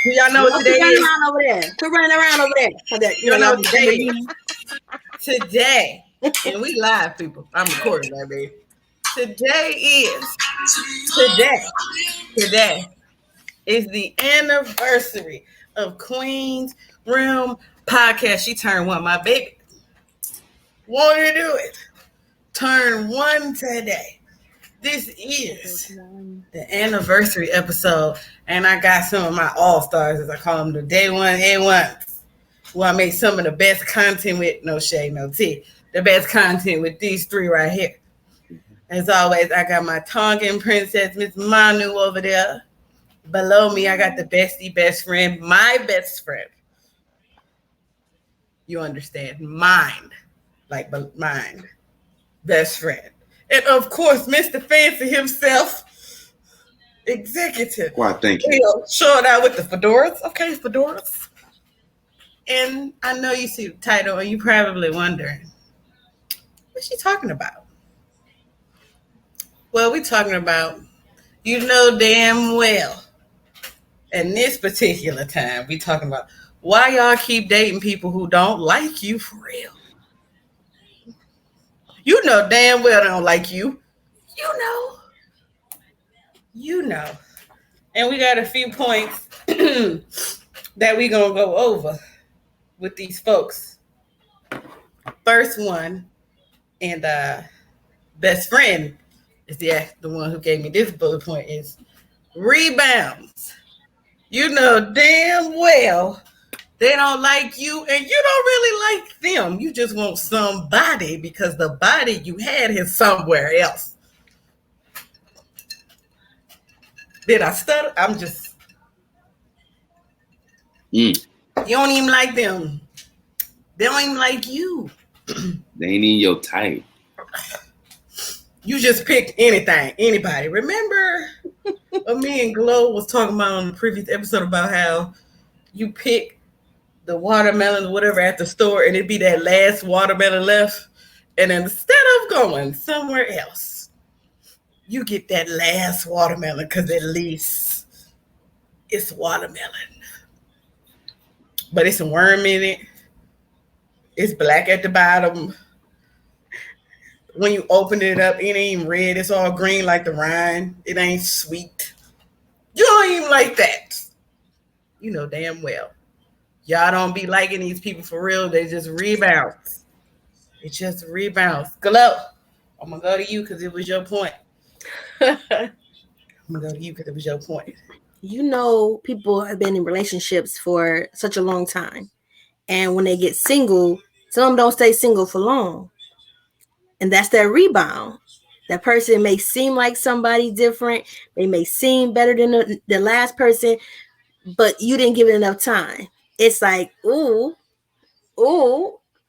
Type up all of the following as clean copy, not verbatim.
Do y'all know what today running is? around over there. Quit running around over there. So that, Y'all know y'all what be today coming is? in. Today, and we live, people. I'm recording that, baby. Today is the anniversary of Queen's Realm Podcast. She turned one. My baby wanted to do it. Turn one today. This is the anniversary episode, and I got some of my all-stars, as I call them, the day one A1s, who I make some of the best content with. No shade, no tea. The best content with these three right here. As always, I got my Tongan princess, Miss Manu, over there. Below me, I got the bestie, best friend, my best friend. You understand? Mine. Like mine. Best friend. And of course, Mr. Fancy himself, executive. Why, thank you. Showing out with the fedoras. Okay, fedoras. And I know you see the title and you probably wondering, what's she talking about? Well, we're talking about, you know damn well, in this particular time, we talking about why y'all keep dating people who don't like you for real. You know damn well they don't like you. You know. You know. And we got a few points that we gonna go over with these folks. First one, and best friend is the one who gave me this bullet point, is rebounds. You know damn well they don't like you, and you don't really like them. You just want somebody because the body you had is somewhere else. Did I stutter? I'm just. You don't even like them. They don't even like you. They ain't in your type. You just picked anything, anybody. Remember me and Glow was talking about on the previous episode about how you pick the watermelon or whatever at the store and it'd be that last watermelon left. And instead of going somewhere else, you get that last watermelon because at least it's watermelon. But it's a worm in it. It's black at the bottom. When you open it up, it ain't even red. It's all green like the rind. It ain't sweet. You don't even like that. You know damn well. Y'all don't be liking these people for real. They just rebounds. It just rebounds. Glow. I'm going to go to you because it was your point. I'm going to go to you because it was your point. You know, people have been in relationships for such a long time. And when they get single, some of them don't stay single for long. And that's their rebound. That person may seem like somebody different. They may seem better than the last person, but you didn't give it enough time. It's like, ooh,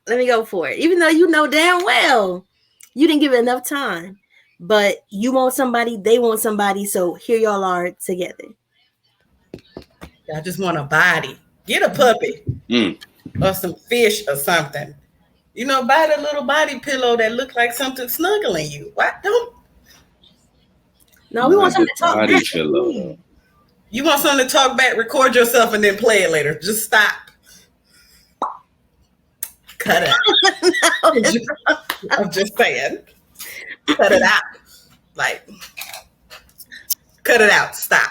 let me go for it. Even though you know damn well you didn't give it enough time. But you want somebody, they want somebody, so here y'all are together. Y'all just want a body. Get a puppy or some fish or something. You know, buy the little body pillow that look like something snuggling you. What? Don't. No, we want something to talk back. Pillow. You want something to talk back, record yourself, and then play it later. Just stop. Cut it out. I'm just saying. Cut it out. Like, cut it out. Stop.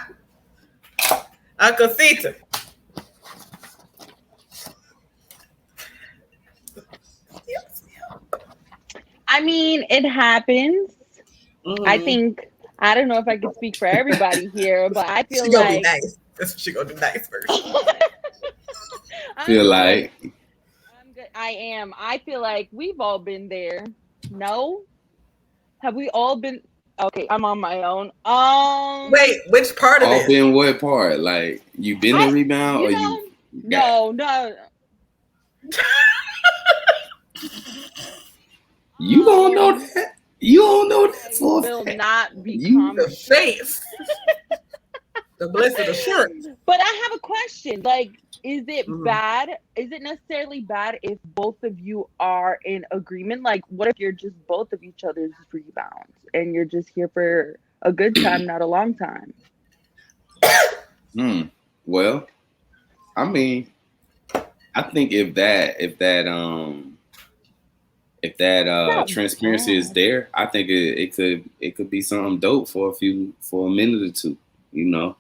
Uncle Caesar. I mean, it happens. Mm-hmm. I think, I don't know if I can speak for everybody here, but I feel she gonna like... be nice. That's what she gonna do nice first. Feel like... I'm good. I am. I feel like we've all been there. No? Have we all been... Okay, I'm on my own. Wait, which part of it? All been what part? Like, you been a rebound or you... No. You don't know that. You don't know that for will not become the face. The bliss of the shirt. But I have a question. Like, is it bad? Is it necessarily bad if both of you are in agreement? Like, what if you're just both of each other's rebounds and you're just here for a good time, not a long time? Well, I mean, I think if that Not transparency is bad. there, I think it could be something dope for a minute or two, you know.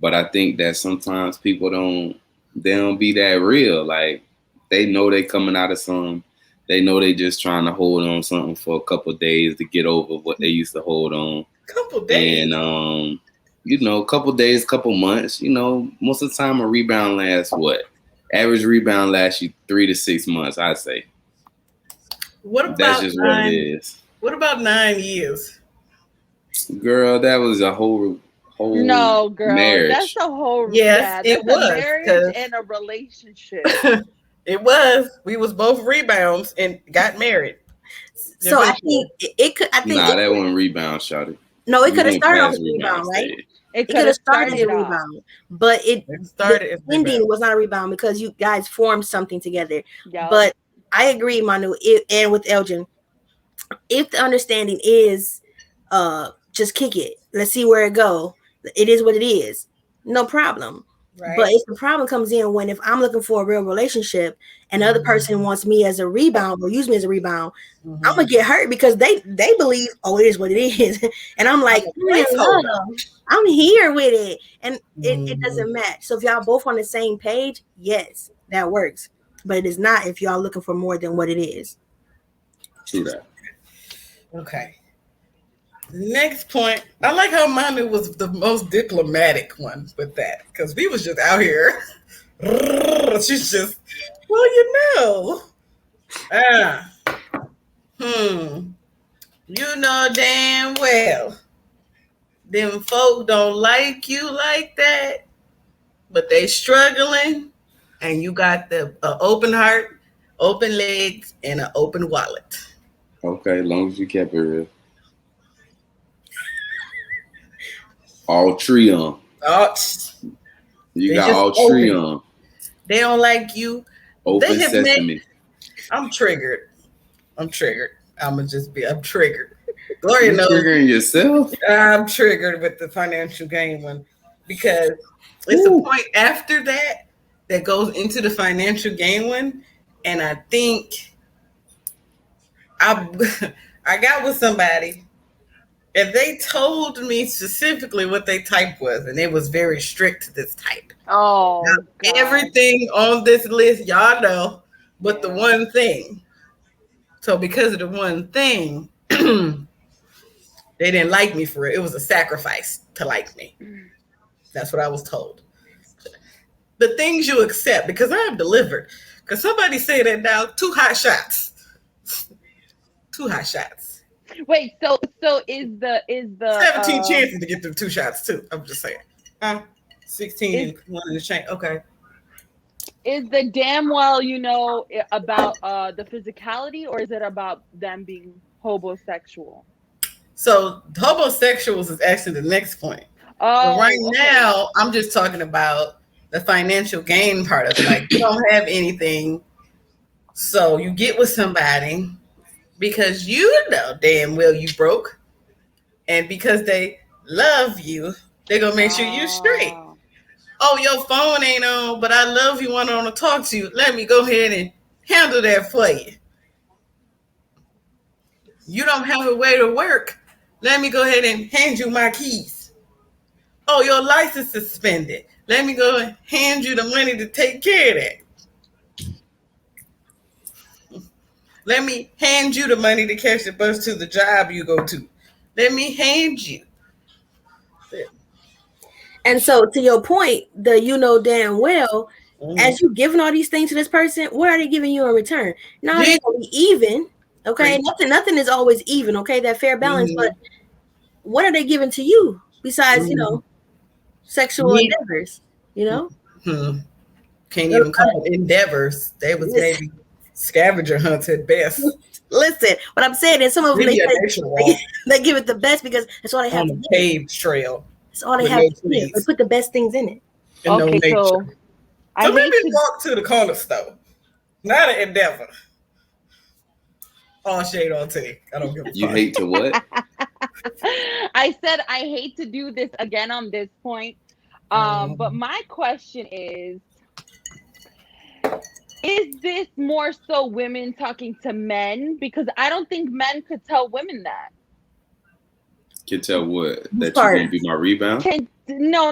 But I think that sometimes people don't be that real. Like they know they coming out of something. They know they just trying to hold on something for a couple of days to get over what they used to hold on. Couple days. And you know, a couple days, couple months, you know, most of the time a rebound lasts what? Average rebound lasts you 3 to 6 months, I'd say. What That's about just what it 9? is. What about 9 years? Girl, that was a whole No, girl, that's marriage. a whole Yes, it that's a was. marriage and a relationship. It was. We was both rebounds and got married. So I Eventually. think it could. I think Nah, it that could, wasn't rebound, shawty. no, it We could have went started off past as a rebound rebound, right? stage. It It could could have have started as a started off. rebound, but It the started as a ending rebound. was not a rebound because you guys formed something together. Yeah. But I agree, Manu, and with Elgin, if the understanding is just kick it, let's see where it go, it is what it is, no problem. Right. But if the problem comes in when if I'm looking for a real relationship and the other person wants me as a rebound or use me as a rebound, Mhm. I'm gonna get hurt because they believe, oh, it is what it is. And I'm like, I'm a I'm in placeholder. love. I'm here with it. And it Mhm. doesn't match. So if y'all both on the same page, yes, that works. But it is not if y'all looking for more than what it is. True that. Okay. Next point. I like how Manu was the most diplomatic one with that because we was just out here. She's just, well, you know. You know damn well them folk don't like you like that, but they struggling, and you got the open heart, open legs, and an open wallet. Okay, as long as you kept it real. All tree on. Oh, You they got just all tree open. on. They don't like you. Open They have made. sesame. I'm triggered. I'm triggered. I'm triggered. Gloria You knows triggering yourself? I'm triggered with the financial gain one because it's a point after that that goes into the financial gain one, and I think I I got with somebody and they told me specifically what their type was, and it was very strict to this type. Oh, Now, God. everything on this list, y'all know, but the Yeah. one thing. So because of the one thing, they didn't like me for it. It was a sacrifice to like me. That's what I was told. The things you accept, because I have delivered. Because somebody said that now, 2 hot shots. 2 hot shots. Wait, so is the 17 chances to get them 2 shots too. I'm just saying. 16 and 1 in the chain. Okay. is the damn well, you know, about the physicality, or is it about them being homosexual? So homosexuals is actually the next point. Oh, But right okay. now, I'm just talking about the financial gain part of it. Like you don't have anything, so you get with somebody because you know damn well you broke, and because they love you, they're gonna make sure you're straight. Oh, your phone ain't on, but I love you. Want to talk to you? Let me go ahead and handle that for you. You don't have a way to work. Let me go ahead and hand you my keys. Oh, your license suspended. Let me go and hand you the money to take care of that. Let me hand you the money to catch the bus to the job you go to. Let me hand you. And so, to your point, you know damn well, as you giving all these things to this person, what are they giving you in return? Now they gonna be even, okay? Nothing is always even, okay? That fair balance, but what are they giving to you besides, you know, sexual endeavors? You know, Can't even call it endeavors. They was maybe scavenger hunts at best. Listen, what I'm saying is some of them Maybe a nature walk they give it the best because that's all they have on to a give. paved trail. That's all they with have no to give. They trees put the best things in it. and no Okay, nature. so I So maybe hate to walk to the corner store. Not an endeavor. All shade on take. I don't give a You fuck. hate to what? I said I hate to do this again on this point. But my question is this more so women talking to men? Because I don't think men could tell women that. Can tell what? That Part. you're gonna be my rebound? No.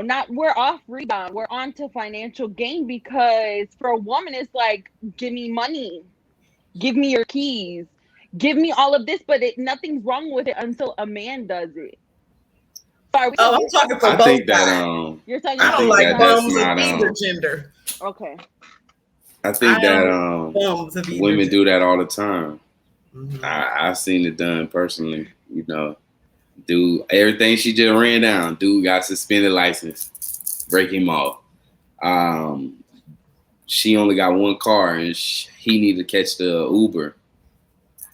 Not we're off rebound. We're on to financial gain, because for a woman it's like, give me money, give me your keys, give me all of this, but nothing's wrong with it until a man does it. Sorry, I'm talking for I both think that sides. you're talking I about don't think like that that's bums not of either gender. okay. I think I that don't like bums of either women gender. do that all the time. Mhm. I've seen it done personally. You know, dude, everything she just ran down. Dude got suspended license, break him off. She only got one car, and he needed to catch the Uber,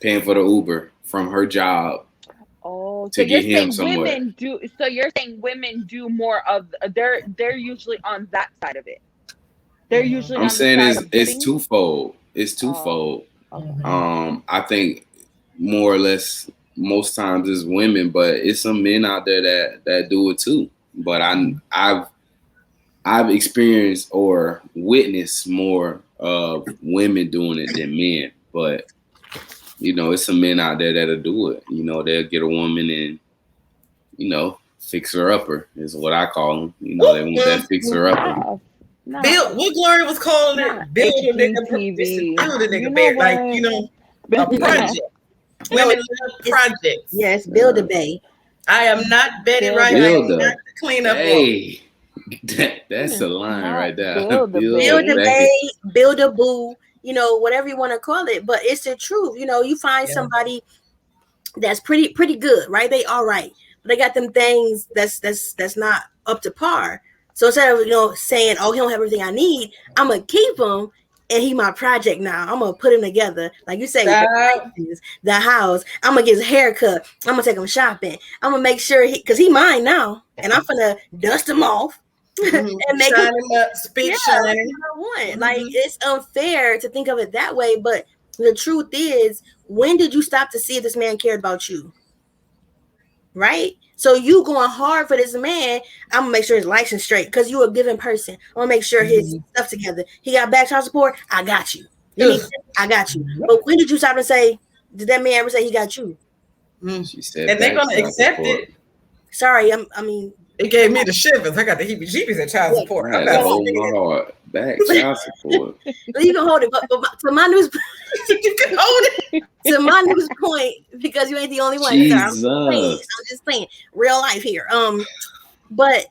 paying for the Uber from her job. Oh, to so you're get him saying somewhere. women do? So you're saying women do more of? They're usually on that side of it. They're usually I'm on saying the side of it's giving. twofold. It's twofold. Okay. I think more or less most times it's women, but it's some men out there that do it too. But I've experienced or witnessed more of women doing it than men. But you know, it's some men out there that'll do it. You know, they'll get a woman and fixer upper is what I call them. You know, they want that fixer upper. Nah, Build what Glory was calling nah, it. Build a nigga. HGTV. Build a nigga You know bear. Like what? a project. Women love projects. Yes, build a bay. I am not Betty Build Wright. a- I am Build not a the cleanup woman. Hey, that's a line Not right there. build a Build a bay. bay, build a boo, whatever you want to call it. But it's the truth. You find Yeah. somebody that's pretty good, right? They all right, but they got them things that's not up to par. So instead of saying, "Oh, he don't have everything I need," I'm gonna keep him, and he my project now. I'm gonna put him together, like you say, the house. I'm gonna get his haircut. I'm gonna take him shopping. I'm gonna make sure because he mine now, and I'm gonna dust him off and make Shine him him up, speak shine. I want. Like it's unfair to think of it that way, but the truth is, when did you stop to see if this man cared about you? Right? So you going hard for this man. I'm gonna make sure his license straight because you a giving person. I'm gonna make sure his stuff together. He got back child support. I got you. I got you. But when did you stop and say, did that man ever say he got you? She said, and they're gonna accept it. Sorry, I mean, it gave me the shivers. I got the heebie-jeebies at child support. I had to hold my heart back. Child support. You can hold it, but to my news, you can hold it. To my news point, because you ain't the only one. Jesus. I'm just saying, real life here. But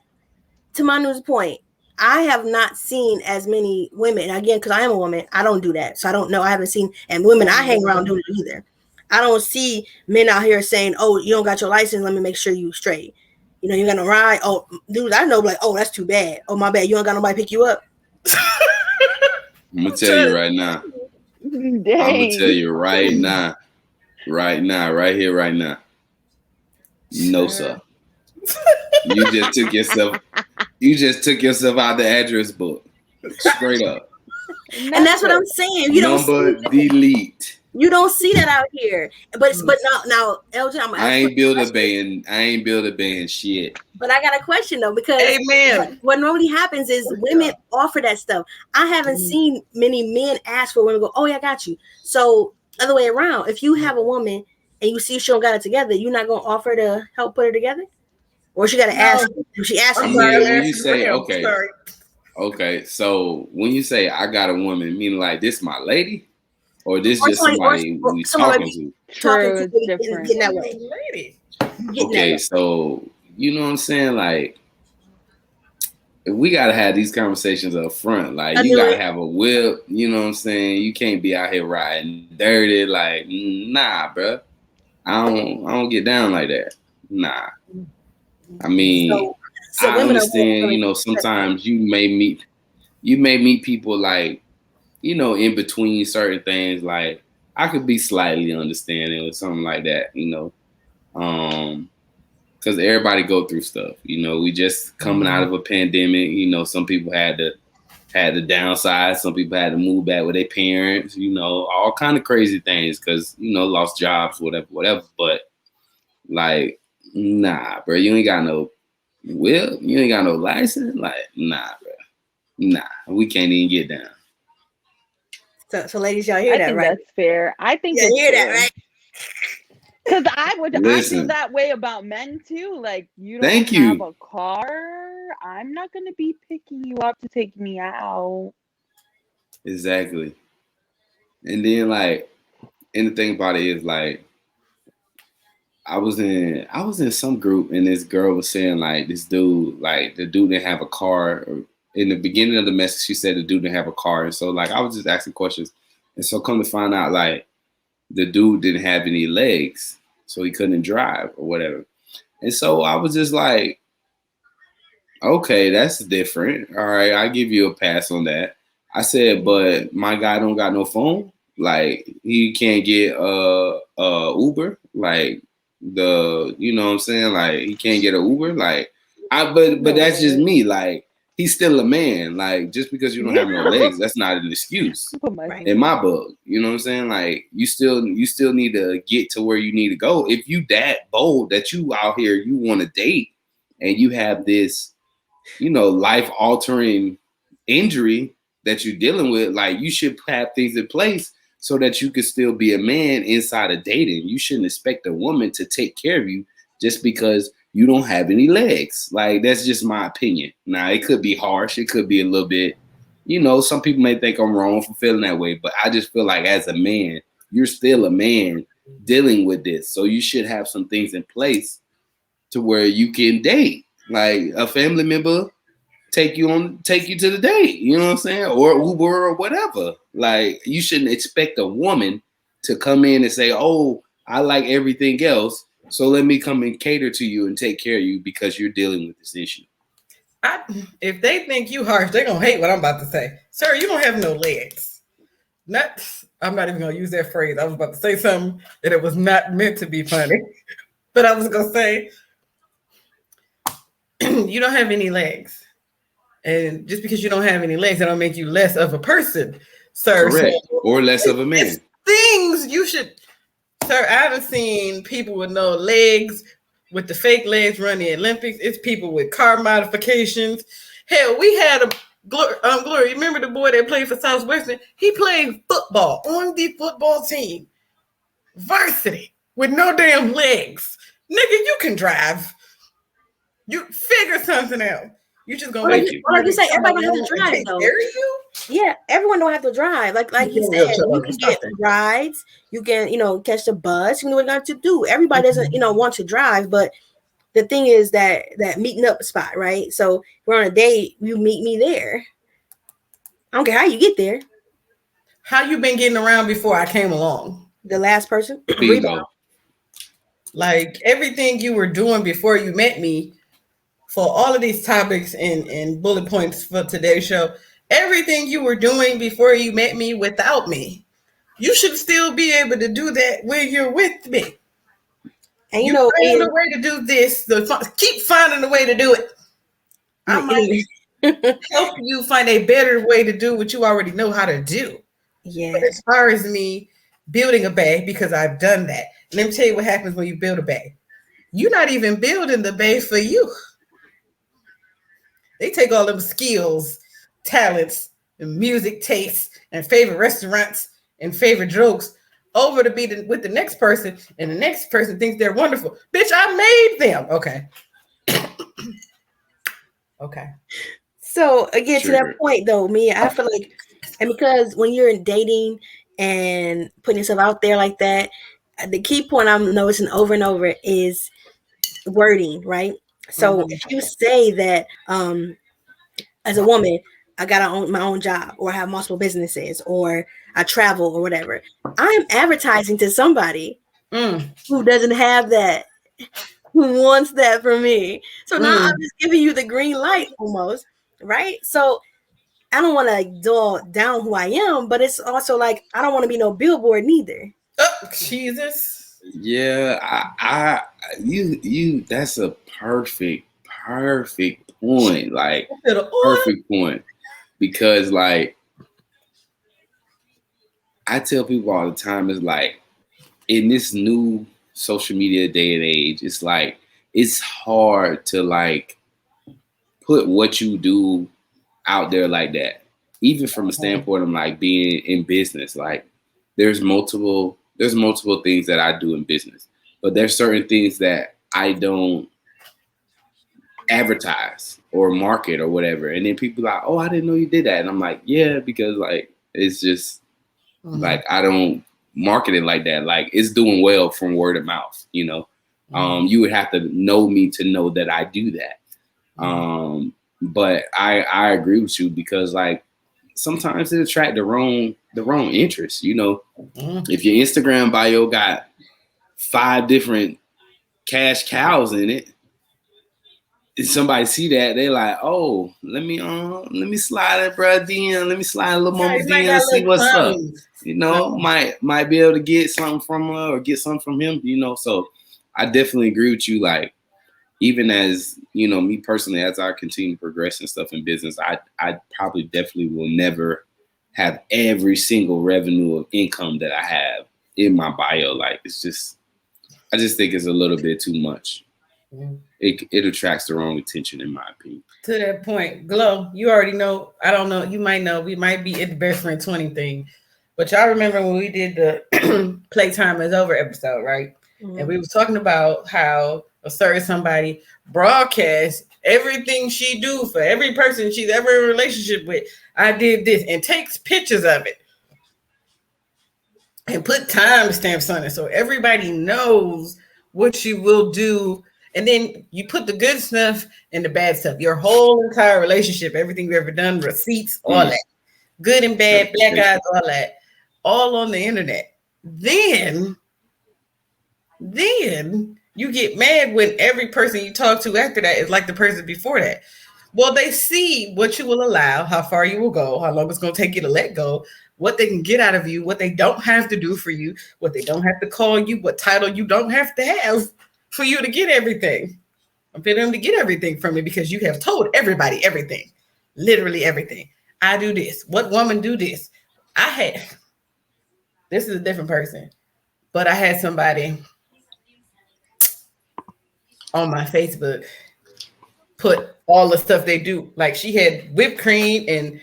to my news point, I have not seen as many women. Again, because I am a woman, I don't do that, so I don't know. I haven't seen, and women I hang around doing it either. I don't see men out here saying, "Oh, you don't got your license. Let me make sure you straight. You got no ride." Oh, dude, I know, like, oh, that's too bad. Oh, my bad. You don't got nobody pick you up. I'm gonna tell you right now. Dang. I'm gonna tell you right now, right here, right now. No, sir. You just took yourself out the address book, straight up. And that's what I'm saying. You don't delete. You don't see that out here. But now, LJ, I ain't build a band shit. But I got a question though, because what normally happens is women offer that stuff. I haven't seen many men ask for women go, "Oh yeah, I got you." So other way around, if you have a woman and you see she don't got it together, you're not gonna offer to help put her together, or she got to ask. If she asks, when you say okay, so when you say I got a woman, meaning like this my lady. Or this just somebody we talking to? True, getting that way. Okay, so you know what I'm saying? Like, we gotta have these conversations up front. Like, you gotta have a whip. You know what I'm saying? You can't be out here riding dirty. Like, nah, bro. I don't get down like that. Nah. I mean, I understand. Sometimes you may meet people like. In between certain things, like I could be slightly understanding or something like that, because everybody go through stuff. We just coming out of a pandemic. Some people had the downside. Some people had to move back with their parents. All kind of crazy things because lost jobs, whatever. But like, nah, bro, you ain't got no Well, you ain't got no license? Like, nah, bro. Nah, we can't even get down. So ladies, y'all hear I that, think right? that's fair. I think Yeah, it's hear that, fair. right? Because I feel Listen, that way about men too. Like, you don't thank have you. a car, I'm not gonna be picking you up to take me out. Exactly. And then like, and the thing about it is like, I was in some group and this girl was saying like this dude, like the dude didn't have a car. In the beginning of the message, she said the dude didn't have a car. And so like I was just asking questions. And so come to find out like the dude didn't have any legs, so he couldn't drive or whatever. And so I was just like, okay, that's different. All right, I give you a pass on that. I said, but my guy don't got no phone. Like he can't get Uber. Like you know what I'm saying? Like he can't get an Uber. Like but that's just me. Like he's still a man. Like just because you don't have no legs, that's not an excuse Right. in my book. You know what I'm saying? Like you still need to get to where you need to go. If you that bold that you out here, you want to date and you have this, you know, life altering injury that you're dealing with, like you should have things in place so that you can still be a man inside of dating. You shouldn't expect a woman to take care of you just because you don't have any legs. Like that's just my opinion. Now it could be harsh. It could be a little bit, you know, some people may think I'm wrong for feeling that way, but I just feel like as a man, you're still a man dealing with this. So you should have some things in place to where you can date. Like a family member take you to the date, you know what I'm saying? Or Uber or whatever. Like you shouldn't expect a woman to come in and say, "Oh, I like everything else, so let me come and cater to you and take care of you because you're dealing with this issue." If they think you harsh, they're gonna hate what I'm about to say. Sir, you don't have no legs. I'm not even gonna use that phrase. I was about to say something that it was not meant to be funny. But I was gonna say, you don't have any legs. And just because you don't have any legs, that don't make you less of a person, sir. Correct. So, Or less of a man. it's things you should, sir. I haven't seen people with no legs, with the fake legs run the Olympics. It's people with car modifications. Hell, we had a Glory. You remember the boy that played for Southwestern? He played football on the football team, varsity, with no damn legs. Nigga, you can drive. You figure something out. You just gonna Like wait. you say, everybody don't have to drive though. You? Yeah, everyone don't have to drive. Like you said, you can get rides. You can, catch the bus. You know what you got to do. Everybody doesn't, want to drive, but the thing is that meeting up spot, right? So we're on a date. You meet me there. I don't care how you get there. How you been getting around before I came along? The last person, Bingo. Like everything you were doing before you met me, for all of these topics and bullet points for today's show, everything you were doing before you met me without me, you should still be able to do that when you're with me. And you find a way to do this. Keep finding a way to do it. I might help you find a better way to do what you already know how to do. Yeah. But as far as me building a bay, because I've done that, let me tell you what happens when you build a bay. You're not even building the bay for you. They take all them skills, talents, and music tastes, and favorite restaurants and favorite jokes over to be with the next person, and the next person thinks they're wonderful. Bitch, I made them. Okay. Okay. So again, to that point though, Mia, I feel like, and because when you're in dating and putting yourself out there like that, the key point I'm noticing over and over is wording, right? So if you say that as a woman, I got my own job, or I have multiple businesses, or I travel, or whatever, I'm advertising to somebody who doesn't have that, who wants that from me. So now I'm just giving you the green light almost, right? So I don't want to dull down who I am, but it's also like I don't want to be no billboard neither. Oh, Jesus. Yeah, you that's a perfect point. Like perfect point. Because like I tell people all the time, it's like in this new social media day and age, it's like it's hard to like put what you do out there like that. Even from a standpoint of like being in business, like there's multiple things that I do in business, but there's certain things that I don't advertise or market or whatever. And then people are like, oh, I didn't know you did that. And I'm like, yeah, because like it's just like I don't market it like that. Like it's doing well from word of mouth, you know. You would have to know me to know that I do that. But I agree with you because like sometimes it attract the wrong interest, you know. If your Instagram bio got 5 different cash cows in it, if somebody see that, they like, oh, let me slide it, bro. DM, let me slide a little mama DM and see what's up. You know, might be able to get something from her or get something from him, you know. So I definitely agree with you. Like, even as, you know, me personally, as I continue to progress and stuff in business, I probably definitely will never have every single revenue of income that I have in my bio. Like, it's just, I just think it's a little bit too much. It attracts the wrong attention, in my opinion. To that point, Glow, you already know. I don't know. You might know. We might be at the Best Friend 20 thing. But y'all remember when we did the Playtime is Over episode, right? And we was talking about how a certain somebody broadcasts everything she do for every person she's ever in a relationship with. I did this and takes pictures of it and put timestamps on it so everybody knows what she will do. And then you put the good stuff and the bad stuff, your whole entire relationship, everything you've ever done, receipts, all that, good and bad, black eyes, all that, all on the internet. Then you get mad when every person you talk to after that is like the person before that. Well, they see what you will allow, how far you will go, how long it's going to take you to let go, what they can get out of you, what they don't have to do for you, what they don't have to call you, what title you don't have to have for you to get everything. For them to get everything from me because you have told everybody everything, literally everything. I do this. What woman do this? This is a different person, but I had somebody on my Facebook put all the stuff they do. Like she had whipped cream and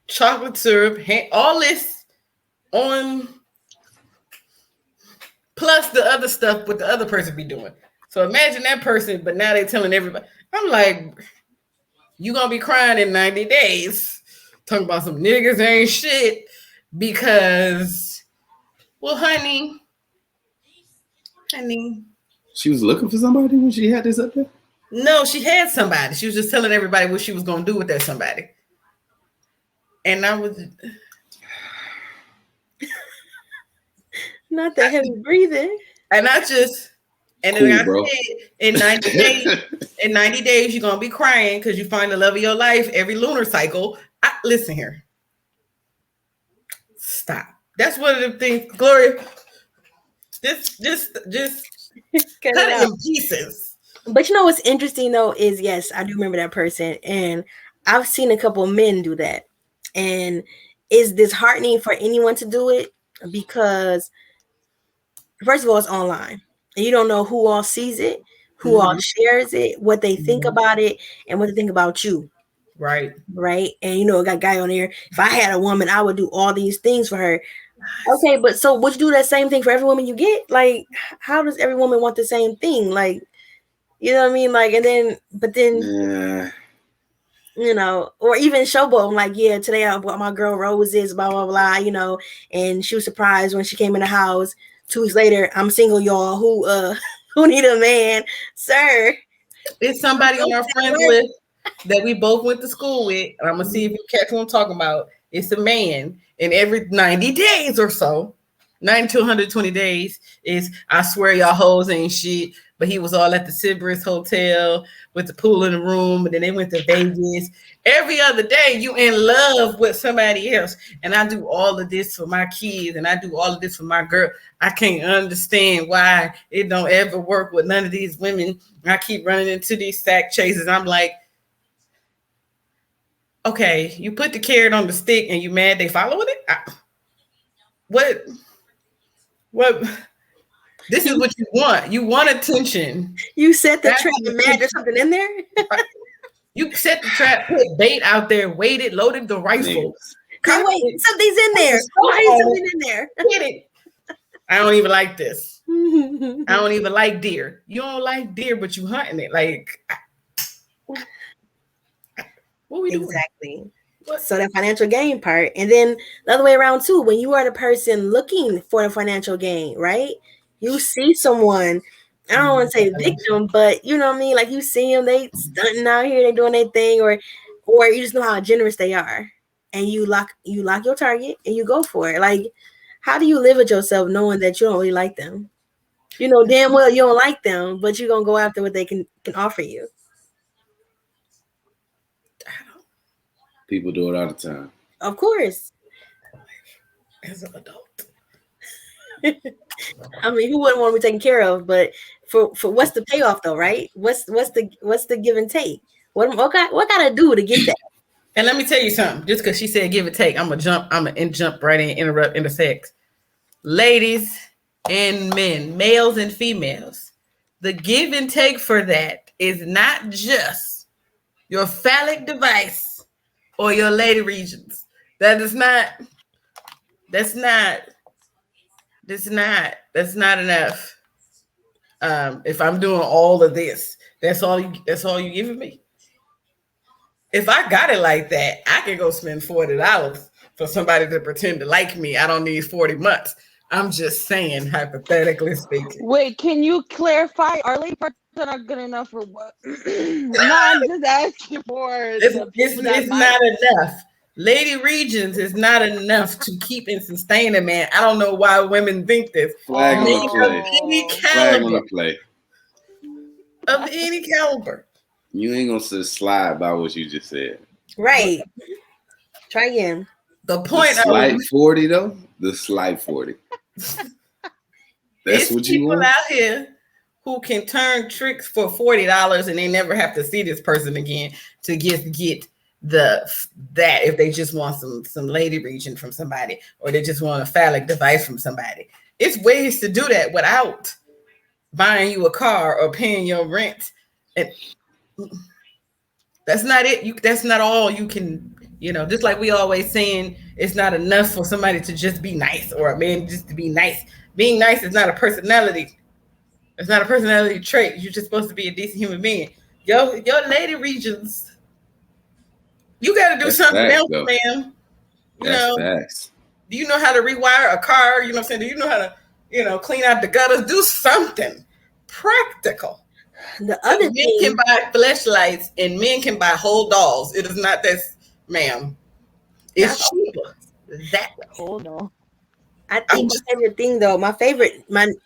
chocolate syrup, all this on, plus the other stuff what the other person be doing. So imagine that person, but now they're telling everybody. I'm like, you gonna be crying in 90 days, talking about some niggas ain't shit because, well, honey. She was looking for somebody when she had this up there? No, she had somebody. She was just telling everybody what she was gonna do with that somebody. And I was not that heavy breathing. And I just, and cool, then I bro. Said, in 90 days, you're gonna be crying because you find the love of your life every lunar cycle. Listen here. Stop. That's one of the things, Gloria. Just cut it in pieces. But you know what's interesting though is, yes, I do remember that person, and I've seen a couple of men do that. And it's disheartening for anyone to do it because, first of all, it's online, and you don't know who all sees it, who all shares it, what they think about it, and what they think about you. Right. And you know, I got a guy on there. If I had a woman, I would do all these things for her. Okay, but so would you do that same thing for every woman you get? Like, how does every woman want the same thing? Like, you know what I mean? Like, but then, you know, or even showboat. I'm like, yeah, today I bought my girl roses, blah, blah, blah, you know, and she was surprised when she came in the house. 2 weeks later, I'm single, y'all, who need a man, sir. It's somebody on our friends list that we both went to school with. And I'm going to see if you catch what I'm talking about. It's a man, and every 90 days or so, 90 to 120 days is, I swear y'all hoes ain't shit, but he was all at the Sybaris Hotel with the pool in the room, and then they went to Vegas. Every other day, you in love with somebody else, and I do all of this for my kids, and I do all of this for my girl. I can't understand why it don't ever work with none of these women. I keep running into these sack chases. I'm like, okay, you put the carrot on the stick and you mad they following it? What? This is what you want. You want attention. You set the That's trap and mad there's something in there. You set the trap, put bait out there, waited, loaded the rifle. Say, wait, something's in there. Why is something in there? Get it. I don't even like this. I don't even like deer. You don't like deer, but you hunting it. Like, what we doing? Exactly. So that financial gain part. And then the other way around too, when you are the person looking for the financial gain, right? You see someone, I don't want to say victim, but you know what I mean? Like you see them, they stunting out here, they doing their thing, or you just know how generous they are. And you lock your target and you go for it. Like, how do you live with yourself knowing that you don't really like them? You know damn well you don't like them, but you're gonna go after what they can offer you. People do it all the time. Of course. As an adult. I mean, who wouldn't want to be taken care of? But for what's the payoff though, right? What's the give and take? What gotta do to get that? And let me tell you something. Just because she said give and take, I'm gonna jump right in, interrupt, intersect. Ladies and men, males and females, the give and take for that is not just your phallic device or your lady regions. That's not enough. If I'm doing all of this, that's all you giving me. If I got it like that, I can go spend $40 for somebody to pretend to like me. I don't need 40 months. I'm just saying, hypothetically speaking. Wait, can you clarify? Are lady parts not good enough for what? No, I'm just asking for It's not enough. Lady regions is not enough to keep and sustain a man. I don't know why women think this. Flag on the play. Of any Flag on caliber. the play. Of any caliber. You ain't gonna just slide by what you just said. Right. Try again. The point the slight 40 though. The slight 40. That's what you want. People out here who can turn tricks for $40 and they never have to see this person again to get that if they just want some lady region from somebody or they just want a phallic device from somebody. It's ways to do that without buying you a car or paying your rent. And that's not it. That's not all you can, just like we always saying, it's not enough for somebody to just be nice or a man just to be nice. Being nice is not a personality. It's not a personality trait. You're just supposed to be a decent human being. Your lady regions, you got to do something else, ma'am. That's facts. Do you know how to rewire a car? You know what I'm saying? Do you know how to, clean out the gutters? Do something practical. The other men can buy fleshlights and men can buy whole dolls. It is not this, ma'am. It's cheaper that way. Hold on. I think my favorite thing though, my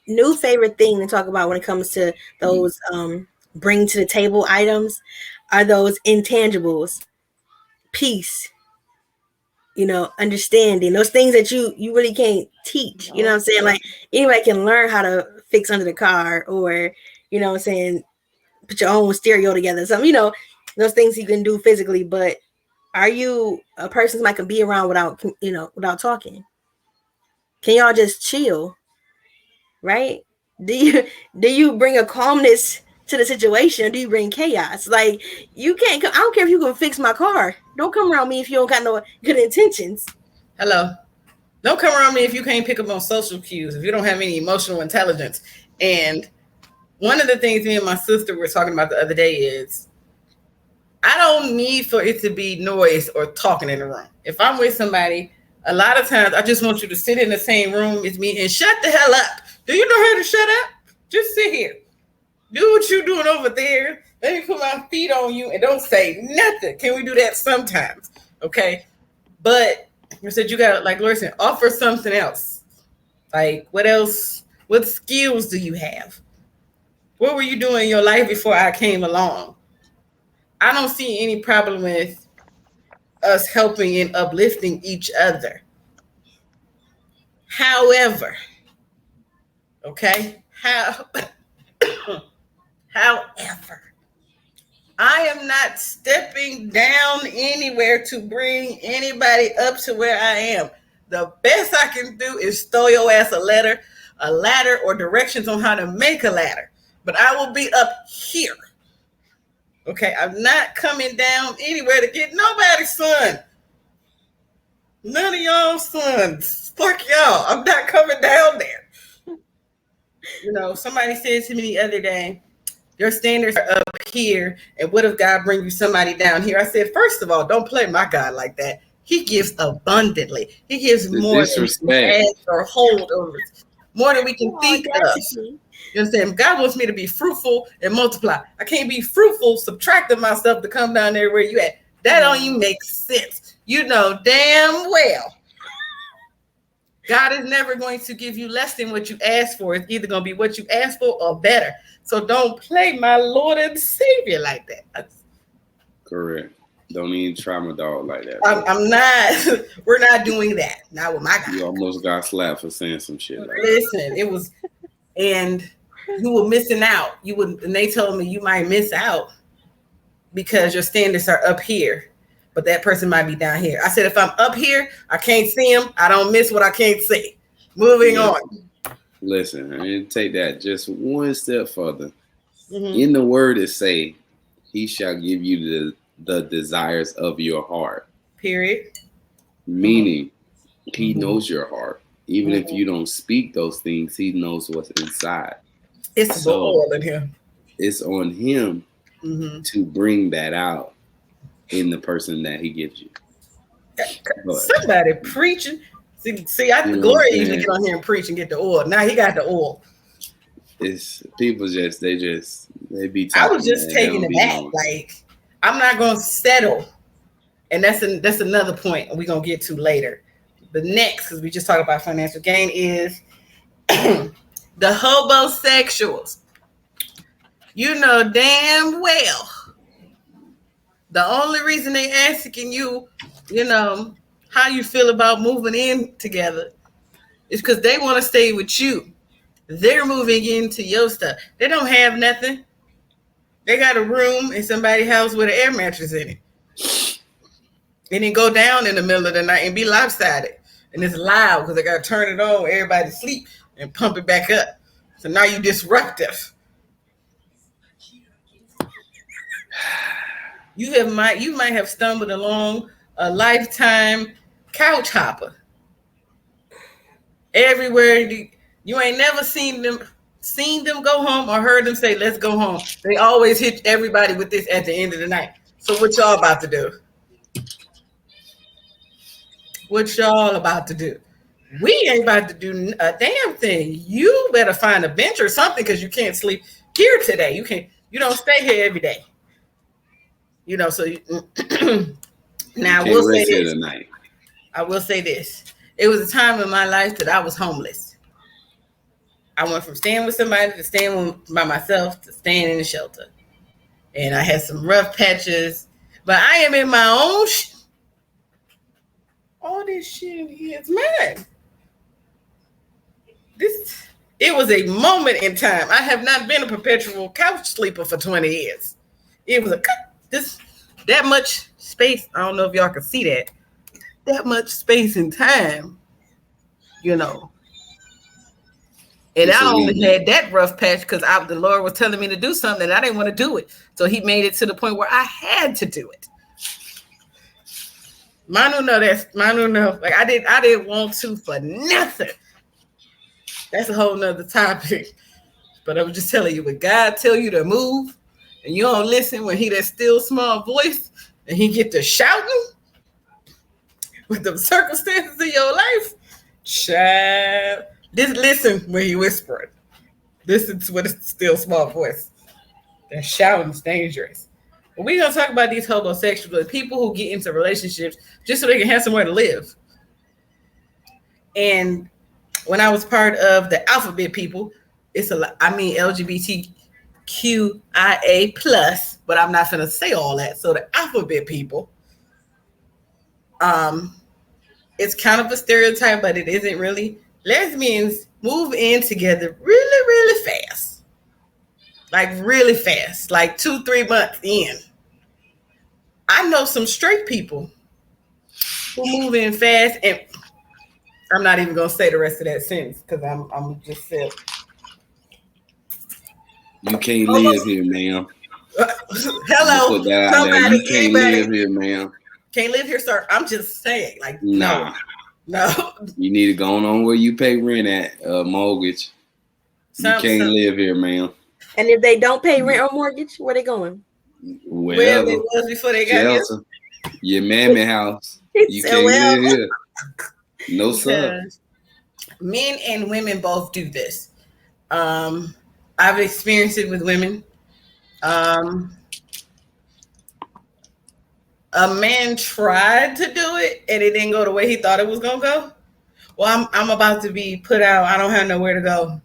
new favorite thing to talk about when it comes to those bring to the table items are those intangibles. Peace, understanding, those things that you really can't teach. You know what I'm saying? Like anybody can learn how to fix under the car or, you know what I'm saying, put your own stereo together. Something, those things you can do physically, but are you a person that can be around without talking? Can y'all just chill? Right? Do you bring a calmness to the situation or do you bring chaos? Like you can't, I don't care if you can fix my car. Don't come around me if you don't got no good intentions. Hello. Don't come around me if you can't pick up on social cues, if you don't have any emotional intelligence. And one of the things me and my sister were talking about the other day is I don't need for it to be noise or talking in the room. If I'm with somebody, a lot of times I just want you to sit in the same room as me and shut the hell up. Do you know how to shut up? Just sit here. Do what you're doing over there. Let me put my feet on you and don't say nothing. Can we do that sometimes? Okay. But you said you got, like Lori said, offer something else. Like what else? What skills do you have? What were you doing in your life before I came along? I don't see any problem with us helping and uplifting each other. However, however, I am not stepping down anywhere to bring anybody up to where I am. The best I can do is throw your ass a letter a ladder or directions on how to make a ladder, but I will be up here. Okay, I'm not coming down anywhere to get nobody's son. None of y'all sons. Fuck y'all. I'm not coming down there. You know, somebody said to me the other day, your standards are up here, and what if God bring you somebody down here? I said, first of all, don't play my God like that. He gives abundantly. He gives more than we can ask or hold over, more than we can think of. You understand? God wants me to be fruitful and multiply. I can't be fruitful, subtracting myself to come down there where you at. That don't even make sense. You know damn well God is never going to give you less than what you ask for. It's either going to be what you ask for or better. So don't play my Lord and Savior like that. Correct. Don't even try my dog like that. I'm not. We're not doing that. Not with my God. You almost got slapped for saying some shit like that. Listen, it was, and you were missing out. You would, and they told me you might miss out because your standards are up here, but that person might be down here. I said, if I'm up here, I can't see him. I don't miss what I can't see. Moving on. Listen, I mean, take that just one step further. Mm-hmm. In the word it say, he shall give you the desires of your heart. Period. Meaning, he knows your heart. Even if you don't speak those things, he knows what's inside. It's so all in him. It's on him to bring that out in the person that he gives you. Somebody preaching. See, I the glory usually get on here and preach and get the oil. Now he got the oil. It's people they be talking. I was just taking it back. Like, I'm not gonna settle. And that's another point we're gonna get to later. The next, because we just talked about financial gain, is the homosexuals. You know damn well the only reason they asking you, how you feel about moving in together is because they want to stay with you. They're moving into your stuff. They don't have nothing. They got a room in somebody's house with an air mattress in it. And then go down in the middle of the night and be lopsided. And it's loud because they got to turn it on, everybody sleep, and pump it back up. So now you're disruptive. You might have stumbled along a lifetime couch hopper. Everywhere you ain't never seen them go home or heard them say, let's go home. They always hit everybody with this at the end of the night. So what y'all about to do? What y'all about to do? We ain't about to do a damn thing. You better find a bench or something because you can't sleep here today. You don't stay here every day. So now I will say this. Tonight. I will say this. It was a time in my life that I was homeless. I went from staying with somebody to staying by myself to staying in a shelter. And I had some rough patches, but I am in my own all this shit in here is mine. It was a moment in time. I have not been a perpetual couch sleeper for 20 years. It was that much space. I don't know if y'all can see that. That much space and time, And I only had that rough patch because the Lord was telling me to do something and I didn't want to do it. So he made it to the point where I had to do it. Manu know. Like I didn't want to for nothing. That's a whole nother topic. But I was just telling you, when God tell you to move and you don't listen when he that still small voice and he get to shouting with the circumstances of your life, child, just listen when he whispering. Listen to what it's still small voice. That shouting is dangerous. But we're going to talk about these homosexuals, people who get into relationships just so they can have somewhere to live. And when I was part of the alphabet people, LGBTQIA+, but I'm not going to say all that. So the alphabet people, it's kind of a stereotype, but it isn't really. Lesbians move in together really, really fast. Like really fast, like 2-3 months in. I know some straight people who move in fast, and I'm not even gonna say the rest of that sentence because I'm just saying. You can't live here, ma'am. Hello, Put that out there. somebody, You can't anybody live here, ma'am. can't live here, sir. I'm just saying, like, Nah. no. You need to go on where you pay rent at, mortgage. You can't live here, ma'am. And if they don't pay rent or mortgage, where they going? Wherever it was before they got here. Your mammy house. You can't live here. No, sir. Men and women both do this. I've experienced it with women. A man tried to do it and it didn't go the way he thought it was gonna go. Well, I'm about to be put out. I don't have nowhere to go.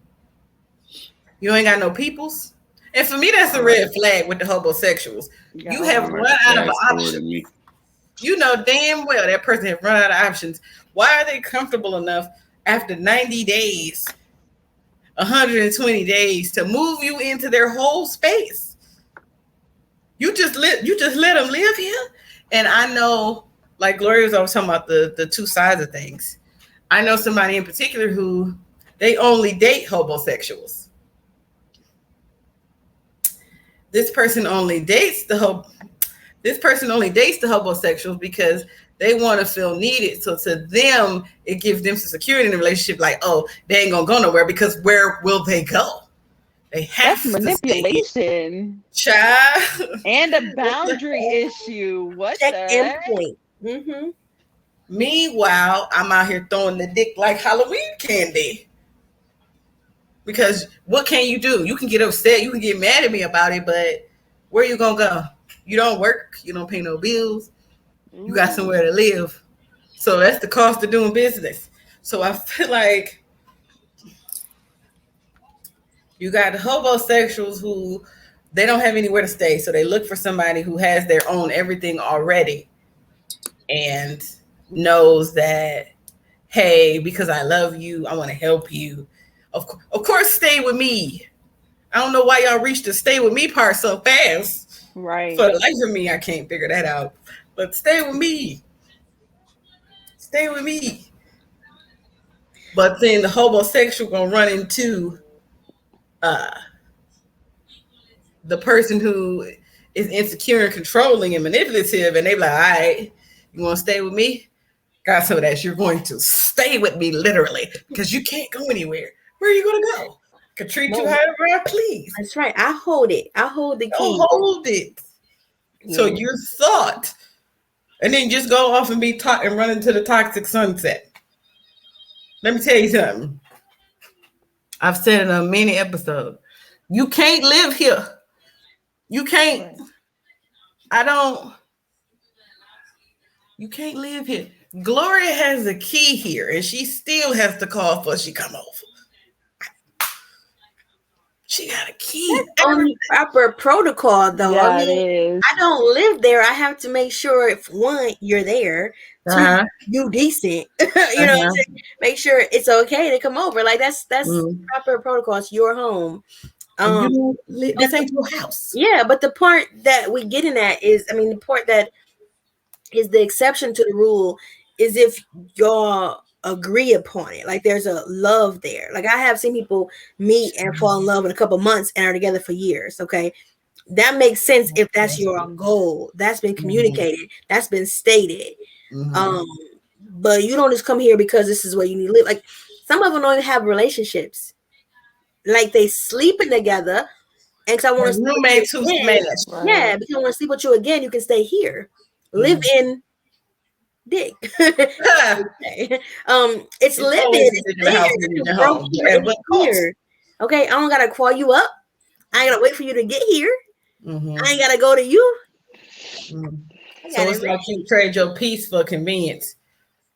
You ain't got no peoples. And for me, that's a red flag with the homosexuals. You have run out of options. You know damn well that person has run out of options. Why are they comfortable enough after 90 days, 120 days to move you into their whole space? You just let them live here. And I know, like Gloria was always talking about the two sides of things. I know somebody in particular who they only date homosexuals. This person only dates the homosexuals because they want to feel needed. So to them, it gives them some security in the relationship. Like, oh, they ain't gonna go nowhere because where will they go? They have That's manipulation, child, and a boundary issue. What the heck? Mm-hmm. Meanwhile, I'm out here throwing the dick like Halloween candy. Because what can you do? You can get upset, you can get mad at me about it, but where you gonna go? You don't work, you don't pay no bills, you got somewhere to live. So that's the cost of doing business. So I feel like you got the homosexuals who they don't have anywhere to stay, so they look for somebody who has their own everything already and knows that, hey, because I love you, I want to help you. Of course, stay with me. I don't know why y'all reached the stay with me part so fast. Right. For the life of me, I can't figure that out. But stay with me. Stay with me. But then the homosexual gonna run into the person who is insecure and controlling and manipulative, and they be like, all right, you want to stay with me? Got some of that. You're going to stay with me literally because you can't go anywhere. Where are you going to go? I can treat you however I please. That's right. I hold it. I hold the key. Hold it. Yeah. So you thought, and then just go off and be taught and run into the toxic sunset. Let me tell you something. I've said it on many episodes. You can't live here. You can't. You can't live here. Gloria has a key here, and she still has to call for she come over. She got a key. That's only proper protocol, though. Yeah, I mean, it is. I don't live there. I have to make sure, if one, you're there, two, you decent. You know what I'm saying? Make sure it's okay to come over. Like that's proper protocol. It's your home. This ain't your house. Yeah, but the part that we getting at is, I mean, the part that is the exception to the rule is if y'all agree upon it. Like there's a love there. Like I have seen people meet and fall in love in a couple months and are together for years. Okay. That makes sense if that's your goal. That's been communicated. That's been stated. But you don't just come here because this is where you need to live. Like some of them don't even have relationships. Like they sleeping together. And because I want to sleep roommates who smash. Yeah, because I want to sleep with you again, you can stay here. Live in dick. It's living here. Okay, I don't gotta call you up. I ain't gotta wait for you to get here. I ain't gotta go to you. So it's like you trade your peace for convenience,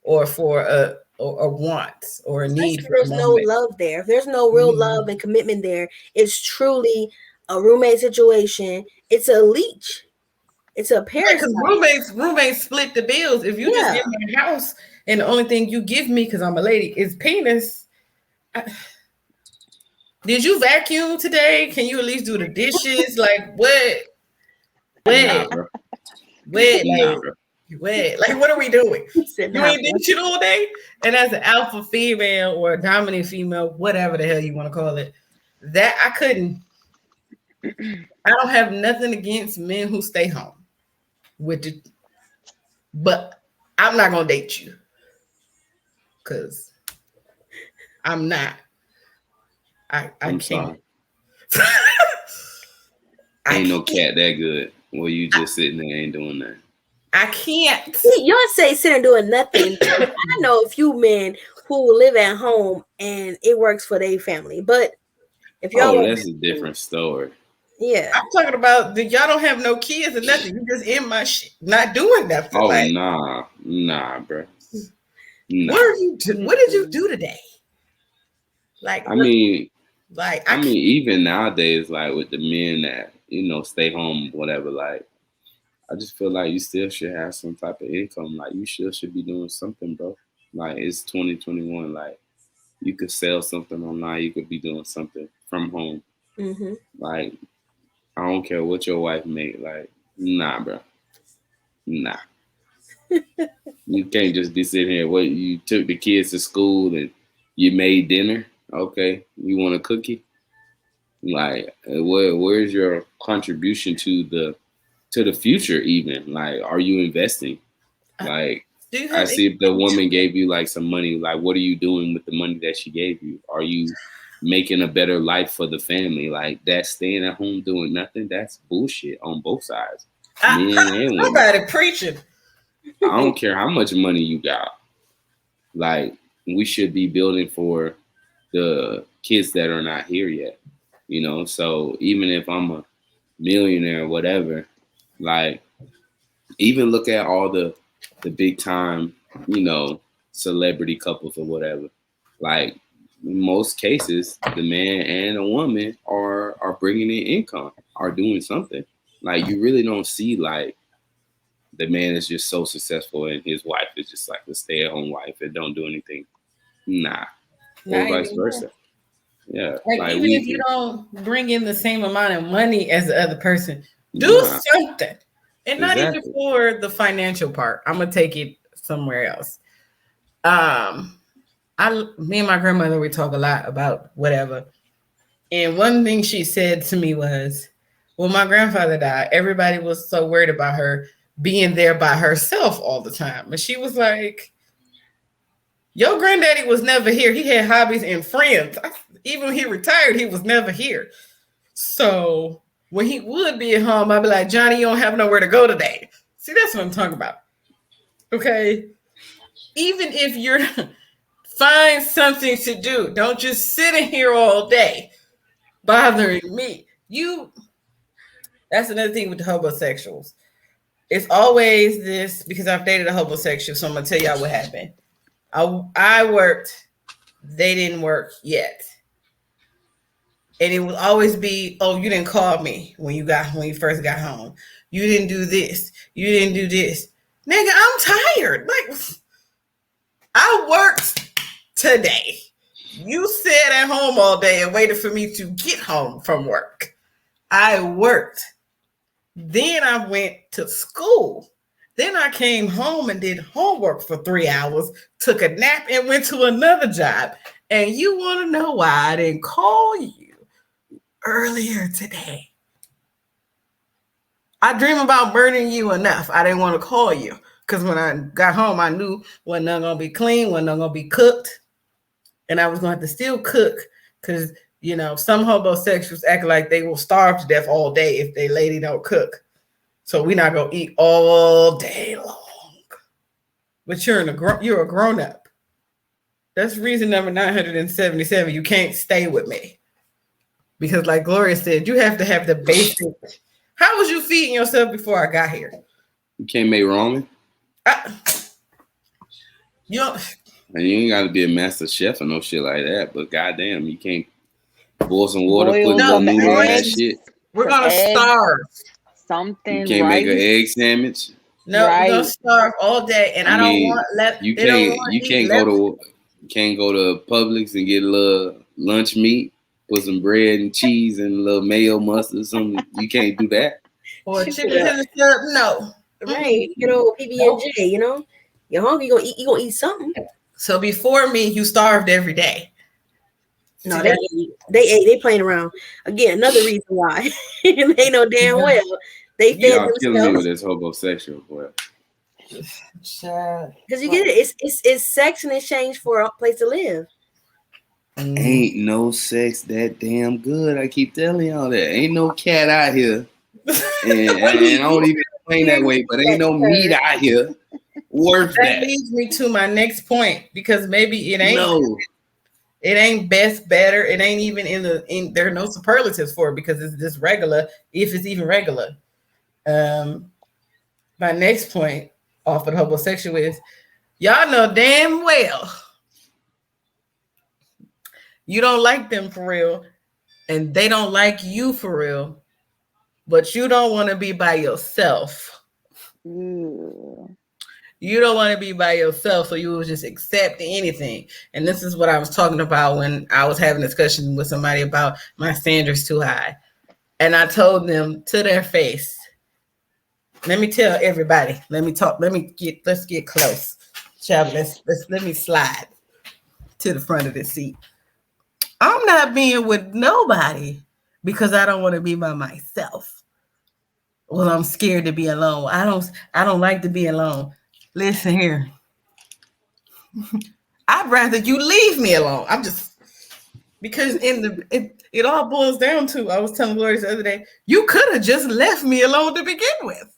or for a want or a need. There's no love there. If there's no real love and commitment there, it's truly a roommate situation. It's a leech. It's a parasite. Because roommates split the bills. If you just give me a house and the only thing you give me, because I'm a lady, is penis. Did you vacuum today? Can you at least do the dishes? Like what? Nah, bro. Wait, like, what are we doing? Sitting You ain't out. doing shit all day? And as an alpha female or a dominant female, whatever the hell you want to call it, that I couldn't. I don't have nothing against men who stay home with it, but I'm not gonna date you because I'm not. I I'm can't. sorry. I Ain't no can't. cat that good. Well, you just sitting there ain't doing nothing. I can't. Y'all say sitting doing nothing. I know a few men who live at home and it works for their family. But if y'all, Oh, that's a different story. yeah, I'm talking about that y'all don't have no kids or nothing. You just in my shit, not doing nothing. Oh, Like, nah, bro. Nah. what are you? What did you do today? Like, I mean, like even nowadays, like with the men that stay home, whatever. Like, I just feel like you still should have some type of income. Like, you should be doing something, bro. Like, it's 2021. Like, you could sell something online. You could be doing something from home. mm-hmm. Like, I don't care what your wife make. Like, nah, bro. Nah. You can't just be sitting here. What, you took the kids to school and you made dinner? Okay. You want a cookie? Like, where's your contribution to the future even? Like, are you investing? Like, do you I have see if the woman gave you like some money, like what are you doing with the money that she gave you? Are you making a better life for the family? Like, that staying at home doing nothing, that's bullshit on both sides. Men and women. Somebody preaching. I don't care how much money you got. Like, we should be building for the kids that are not here yet. So even if I'm a millionaire or whatever, like, even look at all the big time, celebrity couples or whatever. Like, in most cases, the man and a woman are bringing in income, are doing something. Like, you really don't see like the man is just so successful and his wife is just like the stay-at-home wife and don't do anything. Nah. Or vice versa. Yeah. Like, even if you don't bring in the same amount of money as the other person, do something. And not even for the financial part. I'm gonna take it somewhere else. Me and my grandmother, we talk a lot about whatever. And one thing she said to me was, when my grandfather died, everybody was so worried about her being there by herself all the time. And she was like, your granddaddy was never here. He had hobbies and friends. Even when he retired, he was never here. So when he would be at home, I'd be like, Johnny, you don't have nowhere to go today. See, that's what I'm talking about. Okay. Even if you're find something to do, don't just sit in here all day bothering me. That's another thing with the homosexuals. It's always this, because I've dated a homosexual, so I'm gonna tell y'all what happened. I worked, they didn't work yet. And it would always be, oh, you didn't call me when you first got home. You didn't do this. You didn't do this. Nigga, I'm tired. Like, I worked today. You sat at home all day and waited for me to get home from work. I worked. Then I went to school. Then I came home and did homework for 3 hours, took a nap, and went to another job. And you want to know why I didn't call you earlier today? I dream about burning you enough. I didn't want to call you because when I got home, I knew wasn't going to be clean, wasn't going to be cooked. And I was going to have to still cook because, some homosexuals act like they will starve to death all day if they lady don't cook. So we're not going to eat all day long. But you're a grown-up. That's reason number 977. You can't stay with me. Because like Gloria said, you have to have the basic. How was you feeding yourself before I got here? You can't make ramen. You don't. And you ain't got to be a master chef or no shit like that. But goddamn, you can't boil some water, put a little noodle in that shit. We're going to starve. Something. You can't make an egg sandwich. No, we're going to starve all day. And I don't want you can't go to Publix and get a little lunch meat. Put some bread and cheese and a little mayo mustard or something. You can't do that. Or chicken tender syrup. No. Right. You know, PB&J, you know. You're hungry, you gonna eat something. So before me, you starved every day. No, they playing around. Again, another reason why. They know damn well they fed Y'all killing me with themselves. this homosexual boy. Because you get it, it's sex in exchange for a place to live. Ain't no sex that damn good. I keep telling y'all that. Ain't no cat out here. And I don't even explain that way, but ain't no meat out here worth That that. leads me to my next point, because maybe it ain't. No. It ain't best, better. It ain't even there are no superlatives for it, because it's just regular, if it's even regular. My next point off of the homosexual is, y'all know damn well you don't like them for real, and they don't like you for real, but you don't want to be by yourself. Ooh. You don't want to be by yourself, so you will just accept anything. And this is what I was talking about when I was having a discussion with somebody about my standards too high. And I told them to their face, let me tell everybody, let's get close. Shall we? Let me slide to the front of the seat. I'm not being with nobody because I don't want to be by myself. Well, I'm scared to be alone. I don't like to be alone. Listen here. I'd rather you leave me alone. I'm just, because it all boils down to, I was telling Gloria the other day, you could have just left me alone to begin with.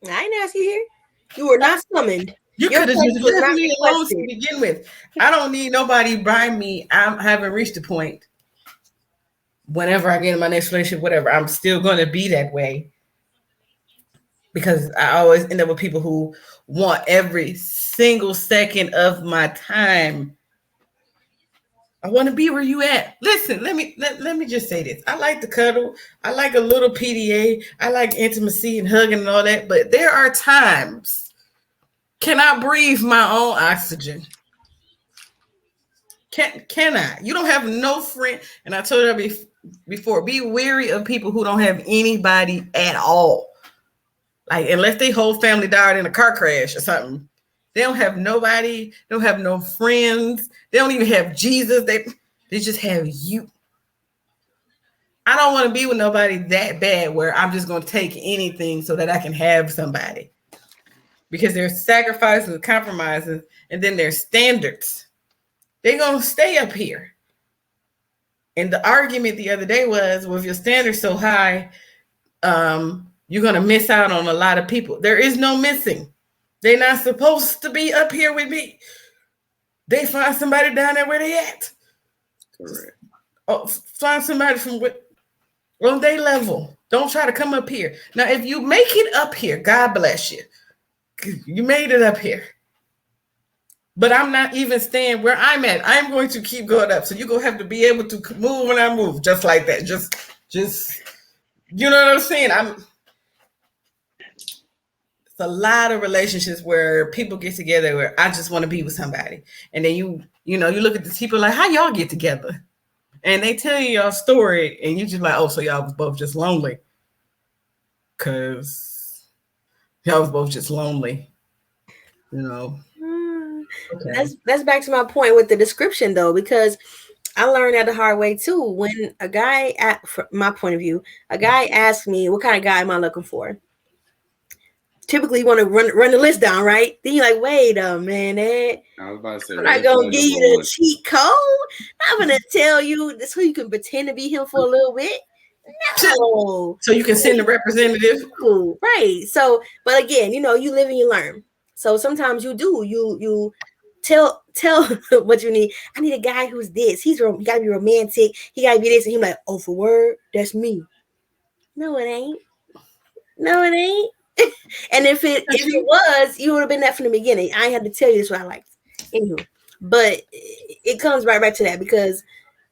I didn't ask you here. You were not summoned. You Your could have place just was left not me alone requested. to begin with. I don't need nobody by me. I haven't reached a point. Whenever I get in my next relationship, whatever, I'm still going to be that way, because I always end up with people who want every single second of my time. I want to be where you at. Listen, let me just say this. I like to cuddle. I like a little PDA. I like intimacy and hugging and all that. But there are times, can I breathe my own oxygen? Can I? You don't have no friend. And I told you before, be wary of people who don't have anybody at all. Like, unless they whole family died in a car crash or something. They don't have nobody. They don't have no friends. They don't even have Jesus. They just have you. I don't want to be with nobody that bad where I'm just going to take anything so that I can have somebody. Because there's sacrifices and compromises, and then there's standards. They're going to stay up here. And the argument the other day was, well, if your standards so high, you're going to miss out on a lot of people. There is no missing. They're not supposed to be up here with me. They find somebody down there where they at. Correct. Oh, find somebody from on their level. Don't try to come up here. Now, if you make it up here, God bless you. You made it up here. But I'm not even staying where I'm at. I'm going to keep going up. So you're going to have to be able to move when I move, just like that. Just, you know what I'm saying? It's a lot of relationships where people get together where I just want to be with somebody. And then you look at these people like, how y'all get together? And they tell you your story, and you just like, oh, so y'all was both just lonely. Because y'all was both just lonely. You know. Okay. That's back to my point with the description, though, because I learned that the hard way too. When a guy, from my point of view, a guy asks me, what kind of guy am I looking for? Typically, you want to run the list down, right? Then you're like, wait a minute. I was about to say, I'm not going to give you the cheat code. I'm going to tell you this so you can pretend to be him for a little bit. No. So you can send a representative. Right. So, but again, you live and you learn. So sometimes you do. You tell what you need. I need a guy who's this. He got to be romantic. He got to be this. And he's like, oh, for word, that's me. No, it ain't. No, it ain't. And if it was, you would have been that from the beginning. I had to tell you this what I liked. Anywho, but it comes right back to that, because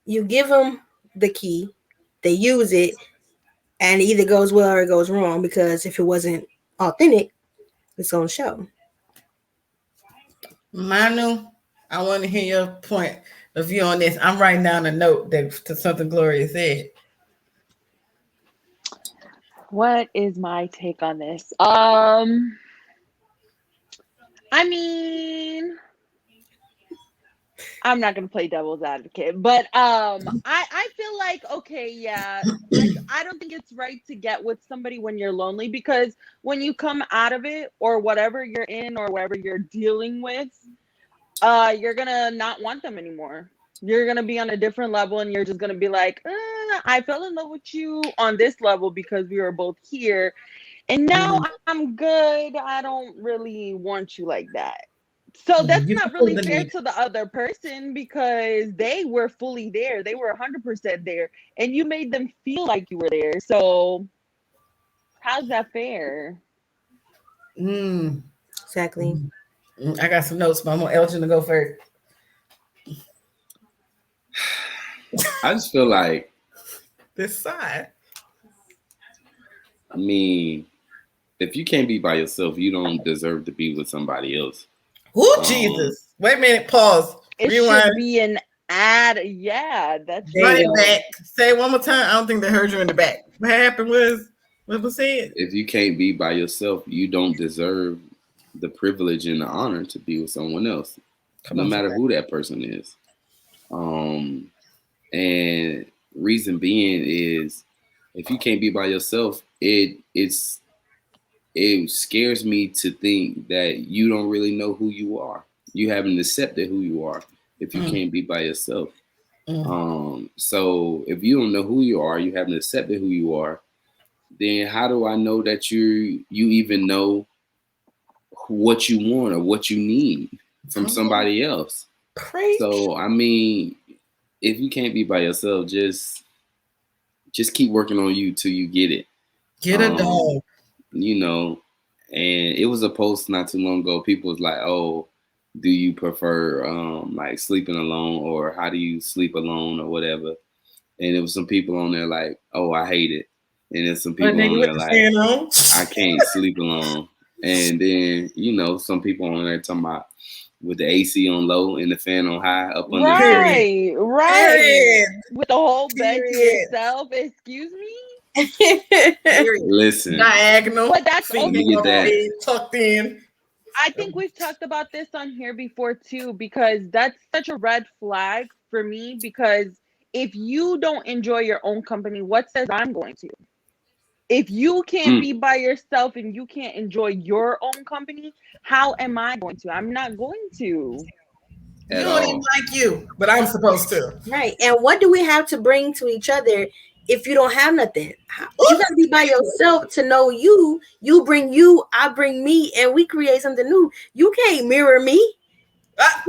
you give them the key, they use it, and it either goes well or it goes wrong, because if it wasn't authentic, it's gonna show. Manu, I want to hear your point of view on this. I'm writing down a note to something Gloria said. What is my take on this? I mean, I'm not gonna play devil's advocate, but I feel like, okay, yeah, I don't think it's right to get with somebody when you're lonely, because when you come out of it, or whatever you're in or whatever you're dealing with, you're gonna not want them anymore. You're gonna be on a different level, and you're just gonna be like, I fell in love with you on this level because we were both here, and now I'm good. I don't really want you like that. So that's You not feel really the fair need. to the other person, because they were fully there. They were 100% there, and you made them feel like you were there. So how's that fair? Mm. Exactly. I got some notes, but I'm gonna Elgin to go first. I just feel like, This side. I mean, if you can't be by yourself, you don't deserve to be with somebody else. Oh, Jesus. Wait a minute. Pause. It Rewind. should be an ad. Yeah, that's Run it true. back. Say it one more time. I don't think they heard you in the back. What happened was, what was said? If you can't be by yourself, you don't deserve the privilege and the honor to be with someone else, no matter who that person is. And reason being is, if you can't be by yourself, it scares me to think that you don't really know who you are. You haven't accepted who you are if you can't be by yourself. So if you don't know who you are, you haven't accepted who you are, then how do I know that you even know what you want or what you need from somebody else? Preach. So I mean, if you can't be by yourself, just keep working on you till you get it. Get a dog. You know, and it was a post not too long ago. People was like, "Oh, do you prefer like sleeping alone, or how do you sleep alone, or whatever?" And there was some people on there like, "Oh, I hate it," and there's some people on there like, "I can't sleep alone." And then, you know, some people on there talking about with the AC on low and the fan on high up under the Right. Period. With the whole bed to Period. yourself. Excuse me? Listen, Diagonal. But that's feet also you get that. tucked in. I think we've talked about this on here before too, because that's such a red flag for me. Because if you don't enjoy your own company, what says I'm going to? If you can't be by yourself and you can't enjoy your own company, how am I going to? I'm not going to. You don't even like you, but I'm supposed to. Right. And what do we have to bring to each other if you don't have nothing? You gotta be by yourself to know you. You bring you, I bring me, and we create something new. You can't mirror me.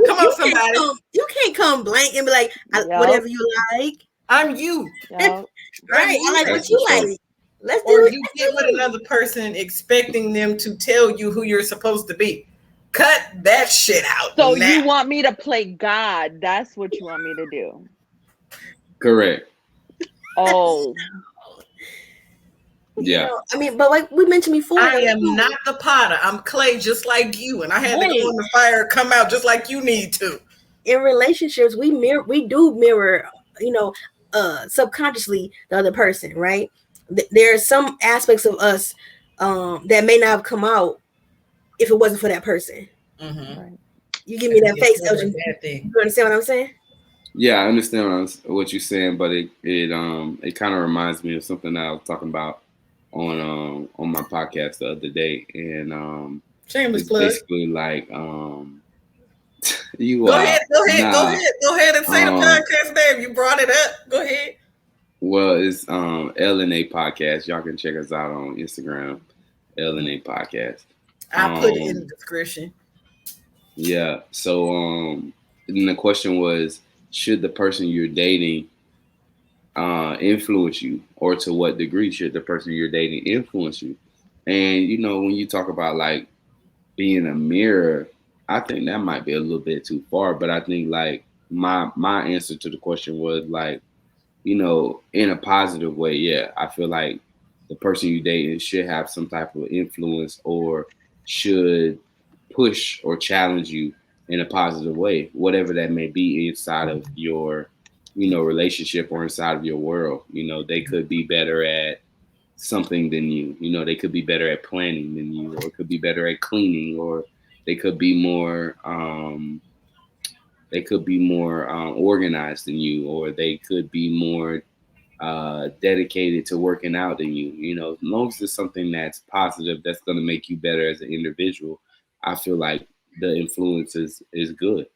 Come on, somebody. You can't come blank and be like, whatever you like. I'm you. Right. I like what you like. Let's do Or it. you get with another person expecting them to tell you who you're supposed to be. Cut that shit out. So now. you want me to play God? That's what you want me to do. Correct. Oh. Yeah. You know, I mean, but like we mentioned before, I am not the potter. I'm clay just like you. And I had to go in the fire, come out just like you need to. In relationships, we do mirror, you know, subconsciously the other person, right? There are some aspects of us that may not have come out if it wasn't for that person. Right. You give me that face, Elgin. You understand what I'm saying? Yeah, I understand what you're saying, but it kind of reminds me of something that I was talking about on my podcast the other day, and shameless it's plug. basically like you go ahead and say the podcast name. You brought it up. Go ahead. Well, it's LNA podcast. Y'all can check us out on Instagram, LNA podcast. I'll put it in the description. Yeah. So and the question was, should the person you're dating influence you, or to what degree should the person you're dating influence you? And you know, when you talk about like being a mirror, I think that might be a little bit too far. But I think like my answer to the question was like, you know, in a positive way. Yeah, I feel like the person you dating should have some type of influence, or should push or challenge you in a positive way, whatever that may be inside of your, you know, relationship or inside of your world. You know, they could be better at something than you. You know, they could be better at planning than you, or could be better at cleaning, or they could be more organized than you, or they could be more dedicated to working out than you. You know, as long as it's something that's positive, that's going to make you better as an individual, I feel like the influence is good.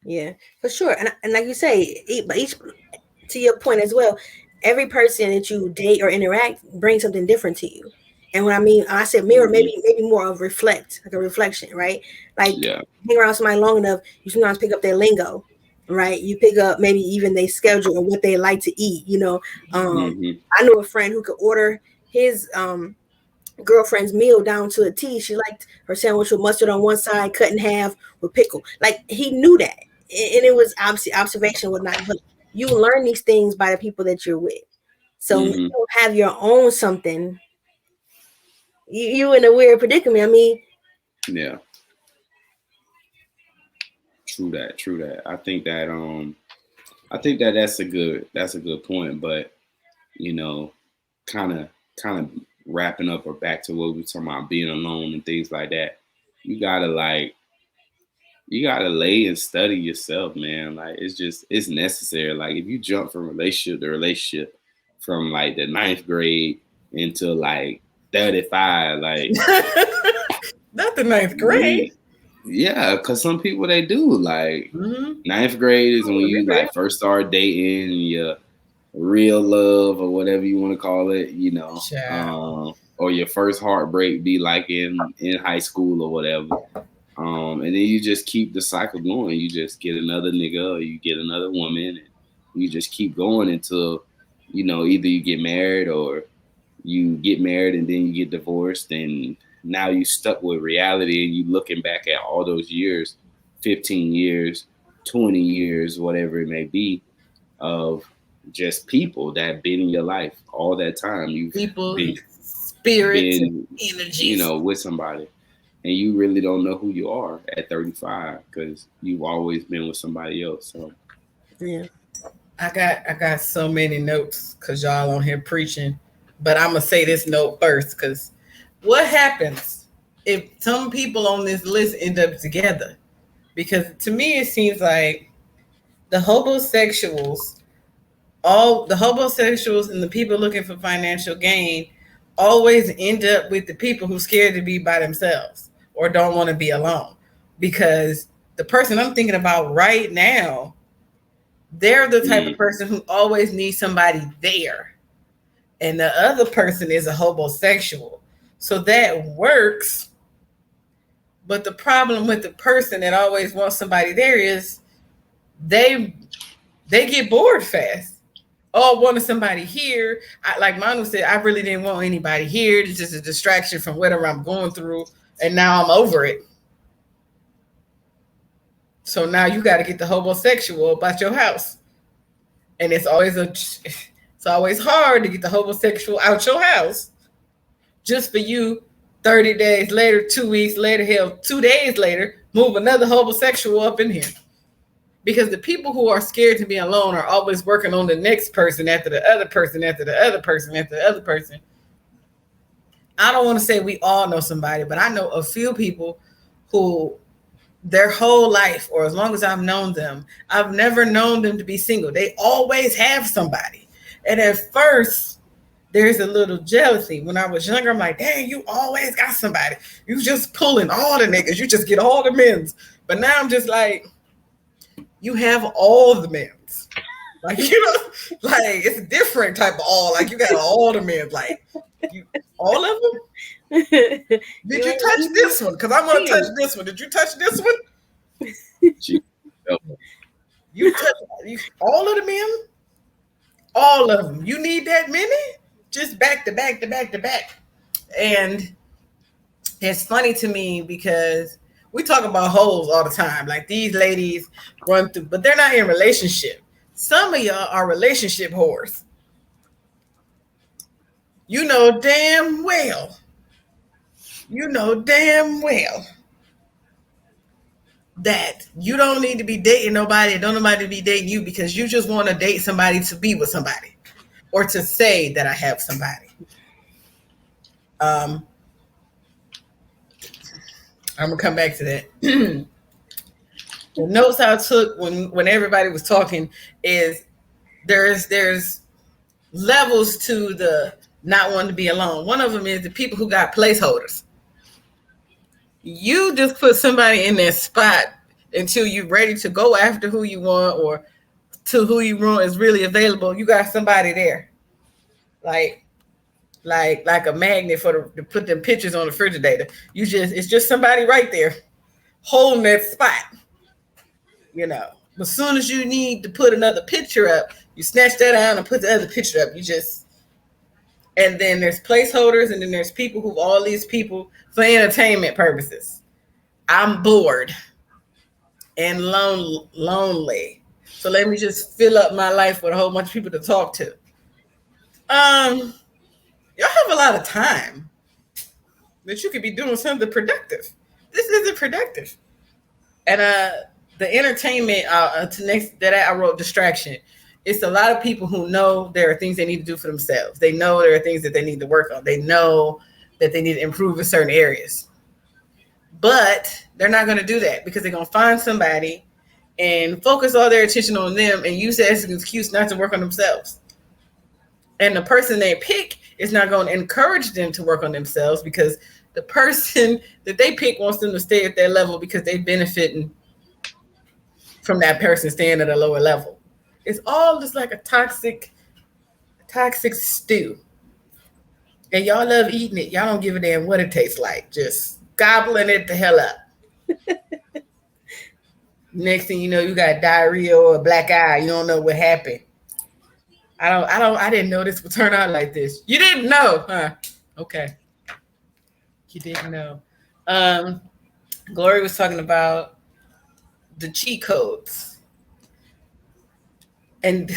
Yeah, for sure. And like you say, but each to your point as well, every person that you date or interact brings something different to you. And when I said mirror, Mhm. maybe more of reflect, like a reflection, right? Like Yeah. being around somebody long enough, you sometimes pick up their lingo, right? You pick up maybe even their schedule and what they like to eat. Hmm. I knew a friend who could order his girlfriend's meal down to a T. She liked her sandwich with mustard on one side, cut in half with pickle. Like he knew that, and it was obviously observation was not. But you learn these things by the people that you're with. So when you Hmm. don't have your own something, you in a weird predicament. I mean, Yeah. True that. True that. I think that that's a good point. But you know, kind of kind of wrapping up or back to what we were talking about being alone and things like that. You gotta like you gotta lay and study yourself, man. Like it's necessary. Like if you jump from relationship to relationship from like the ninth grade into like 35, like Not the ninth grade. you yeah, cause some people they do like Mm-hmm. ninth grade is I when you remember like first start dating and your real love or whatever you want to call it, you know. that. Child. Or your first heartbreak be like in high school or whatever. And then you just keep the cycle going. You just get another nigga or you get another woman, and you just keep going until, you know, either you get married or you get married and then you get divorced, and now you stuck with reality and you looking back at all those years, 15 years, 20 years, whatever it may be, of just people that been in your life all that time. You've People, been spirits, and been, you energies. know, with somebody, and you really don't know who you are at 35 because you've always been with somebody else. So yeah, I got so many notes because y'all on here preaching, but I'm gonna say this note first because what happens if some people on this list end up together? Because to me it seems like the homosexuals, all the homosexuals and the people looking for financial gain always end up with the people who scared to be by themselves or don't want to be alone. Because the person I'm thinking about right now, they're the type of mm, person who always needs somebody there. And the other person is a homosexual. So that works. But the problem with the person that always wants somebody there is they they get bored fast. Oh, I wanted somebody here. Like Manu said, I really didn't want anybody here. It's just a distraction from whatever I'm going through. And now I'm over it. So now you got to get the homosexual about your house. And it's always hard to get the homosexual out your house just for you 30 days later, 2 weeks later, hell, 2 days later, move another homosexual up in here. Because the people who are scared to be alone are always working on the next person after the other person after the other person after the other person. I don't want to say we all know somebody, but I know a few people who their whole life, or as long as I've known them, I've never known them to be single. They always have somebody. And at first, there's a little jealousy. When I was younger, I'm like, dang, you always got somebody. You just pulling all the niggas. You just get all the men's. But now I'm just like, you have all the men's. Like, like it's a different type of all. Like you got all the men's. Like you all of them? Did you touch this one? Because I want to touch this one. Did you touch this one? she, You touch all of the men? All of them. You need that many? Just back to back to back to back. And it's funny to me because we talk about hoes all the time. Like these ladies run through, but they're not in relationship. Some of y'all are relationship whores. You know damn well. You know damn well that you don't need to be dating nobody and don't nobody be dating you because you just want to date somebody to be with somebody. or to say that I have somebody. I'm gonna come back to that. The notes I took when everybody was talking is there's levels to the not wanting to be alone. One of them is the people who got placeholders. You just put somebody in that spot until you're ready to go after who you want or to who you want is really available. You got somebody there, like a magnet to put them pictures on the refrigerator. It's just somebody right there holding that spot. You know, as soon as you need to put another picture up, you snatch that out and put the other picture up. And then there's placeholders, and then there's people all these people for entertainment purposes. I'm bored and lonely. So let me just fill up my life with a whole bunch of people to talk to. Y'all have a lot of time that you could be doing something productive. This isn't productive. And the entertainment that I wrote distraction. It's a lot of people who know there are things they need to do for themselves. They know there are things that they need to work on. They know that they need to improve in certain areas. But they're not going to do that because they're going to find somebody and focus all their attention on them and use that as an excuse not to work on themselves. And the person they pick is not going to encourage them to work on themselves because the person that they pick wants them to stay at their level because they're benefiting from that person staying at a lower level. It's all just like a toxic stew. And y'all love eating it. Y'all don't give a damn what it tastes like. Just gobbling it the hell up. Next thing you know, you got diarrhea or a black eye. You don't know what happened. I didn't know this would turn out like this. You didn't know, huh? Okay. You didn't know. Glory was talking about the cheat codes. And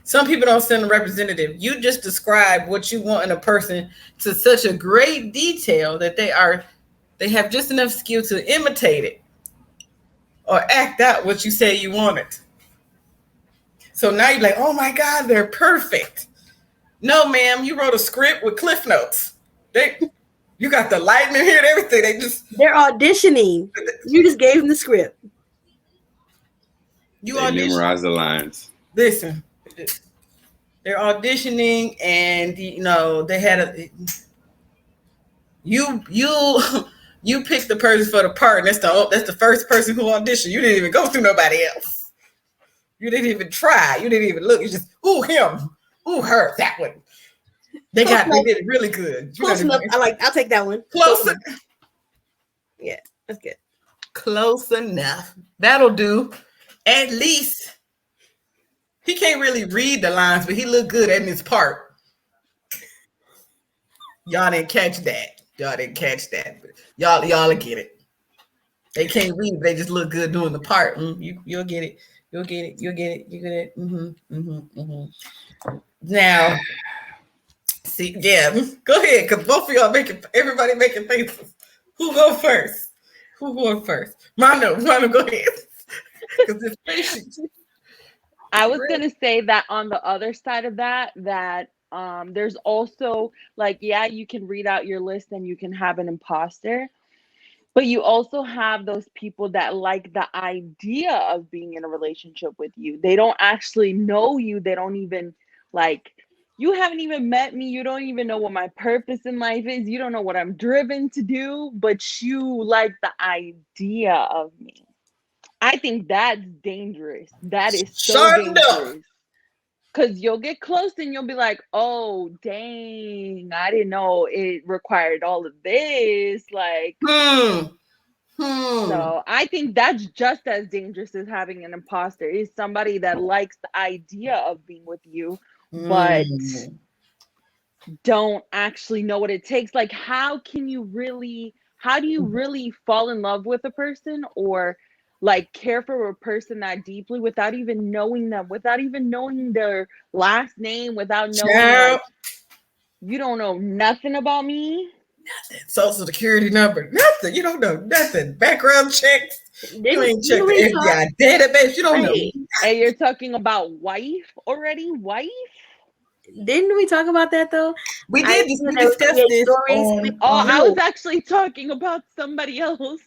some people don't send a representative. You just describe what you want in a person to such a great detail that they have just enough skill to imitate it or act out what you say you wanted. So now you're like, oh my God, they're perfect. No, ma'am, you wrote a script with cliff notes. You got the lightning here and everything. They're auditioning. You just gave them the script. They memorize the lines. Listen, they're auditioning, and they had you picked the person for the part, and that's the first person who auditioned. You didn't even go through nobody else. You didn't even try. You didn't even look. You just him, her, that one. They did it really good. Close enough. I'll take that one. Close. Yeah, that's good. Close enough. That'll do. At least. He can't really read the lines, but he looked good in his part. Y'all didn't catch that. But y'all will get it. They can't read, but they just look good doing the part. You'll get it. You'll get it. Now, see, yeah, go ahead, because both of y'all everybody making faces. Who go first? Who going first? Mono, go ahead. Because it's patient. I was going to say that on the other side of that there's also you can read out your list and you can have an imposter, but you also have those people that like the idea of being in a relationship with you. They don't actually know you. They don't even you haven't even met me. You don't even know what my purpose in life is. You don't know what I'm driven to do, but you like the idea of me. I think that's dangerous. That is so dangerous. Because you'll get close and you'll be like, oh, dang, I didn't know it required all of this. So I think that's just as dangerous as having an imposter. Is somebody that likes the idea of being with you, but don't actually know what it takes. How do you really fall in love with a person or care for a person that deeply without even knowing them, without even knowing their last name, without knowing you don't know nothing about me? Nothing. Social security number. Nothing. You don't know nothing. Background checks. You ain't checked the FBI database. You don't know. And you're talking about wife already? Wife? Didn't we talk about that though? We I did. said We that we discussed create this stories. on. Oh, on I was actually talking about somebody else.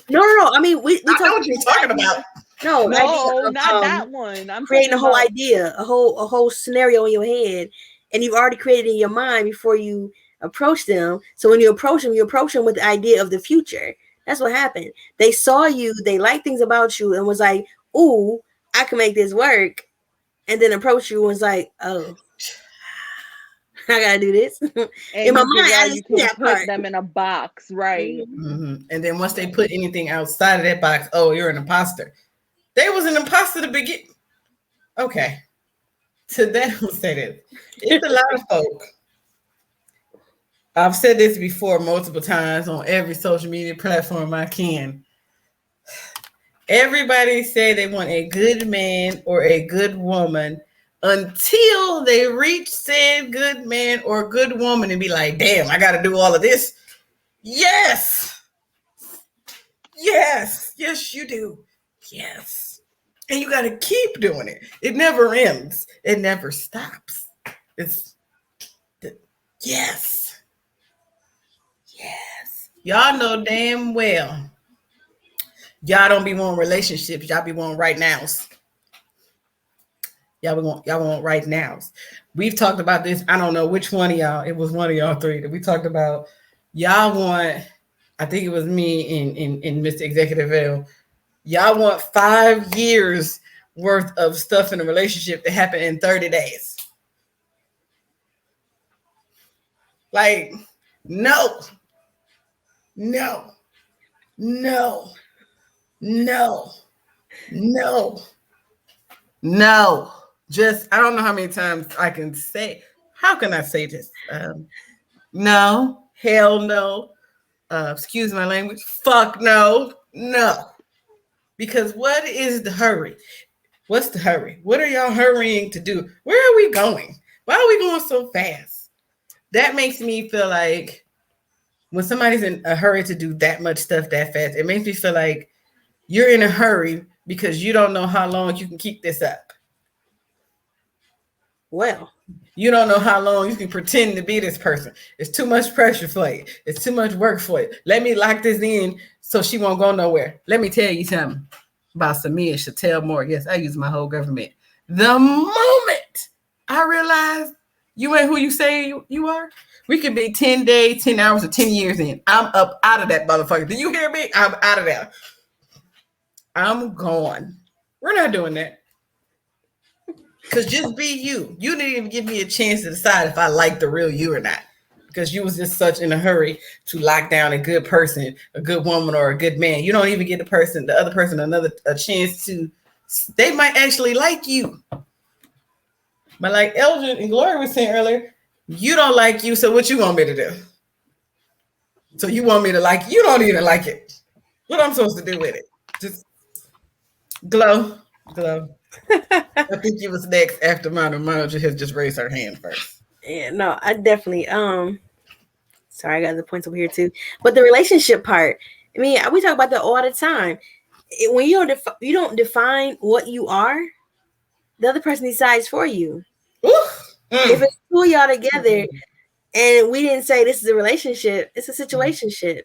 No. I mean, we I know talked what you're talking about. no No, idea of, not that one. I'm creating talking a whole about idea, a whole scenario in your head, and you've already created in your mind before you approach them. So when you approach them with the idea of the future. That's what happened. They saw you, they liked things about you, and was like, "Ooh, I can make this work." And then approach you and was like, "Oh, I gotta do this." In and my you mind, figure I out didn't you see can't that put part. them in a box, right? Mm-hmm. And then once they put anything outside of that box, oh, you're an imposter. They was an imposter to begin. Okay. To that, I'll say this. It's a lot of folk. I've said this before multiple times on every social media platform I can. Everybody say they want a good man or a good woman until they reach said good man or good woman and be like, damn, I got to do all of this. Yes. Yes. Yes, you do. Yes. And you got to keep doing it. It never ends. It never stops. It's yes. Yes. Y'all know damn well. Y'all don't be wanting relationships. Y'all be wanting right nows. Y'all want right nows. We've talked about this. I don't know which one of y'all. It was one of y'all three that we talked about. Y'all want, I think it was me in Mr. Executive L. Y'all want 5 years worth of stuff in a relationship to happen in 30 days. Like, no. No. No. No. No. No. Just, I don't know how many times I can say, how can I say this? No. Hell no. Excuse my language. Fuck no. No. Because what is the hurry? What's the hurry? What are y'all hurrying to do? Where are we going? Why are we going so fast? That makes me feel like when somebody's in a hurry to do that much stuff that fast, it makes me feel like you're in a hurry because you don't know how long you can keep this up. Well, you don't know how long you can pretend to be this person. It's too much pressure for you. It's too much work for you. Let me lock this in so she won't go nowhere. Let me tell you something about samiachatel more. Yes, I use my whole government. The moment I realized you ain't who you say you are, we could be 10 days, 10 hours, or 10 years in. I'm up out of that motherfucker. Do you hear me? I'm out of there. I'm gone. We're not doing that. Because just be you. You didn't even give me a chance to decide if I like the real you or not. Because you was just such in a hurry to lock down a good person, a good woman, or a good man. You don't even give the other person a chance to, they might actually like you. But like Elgin and Glory was saying earlier, you don't like you, so what you want me to do? So you want me to like, you don't even like it. What I'm supposed to do with it? Just glow. I think you was next after Monica has just raised her hand first. Yeah, no, I definitely sorry, I got the points over here too. But the relationship part, I mean, we talk about that all the time. When you don't define what you are, the other person decides for you. If it's two of y'all together and we didn't say this is a relationship, it's a situationship.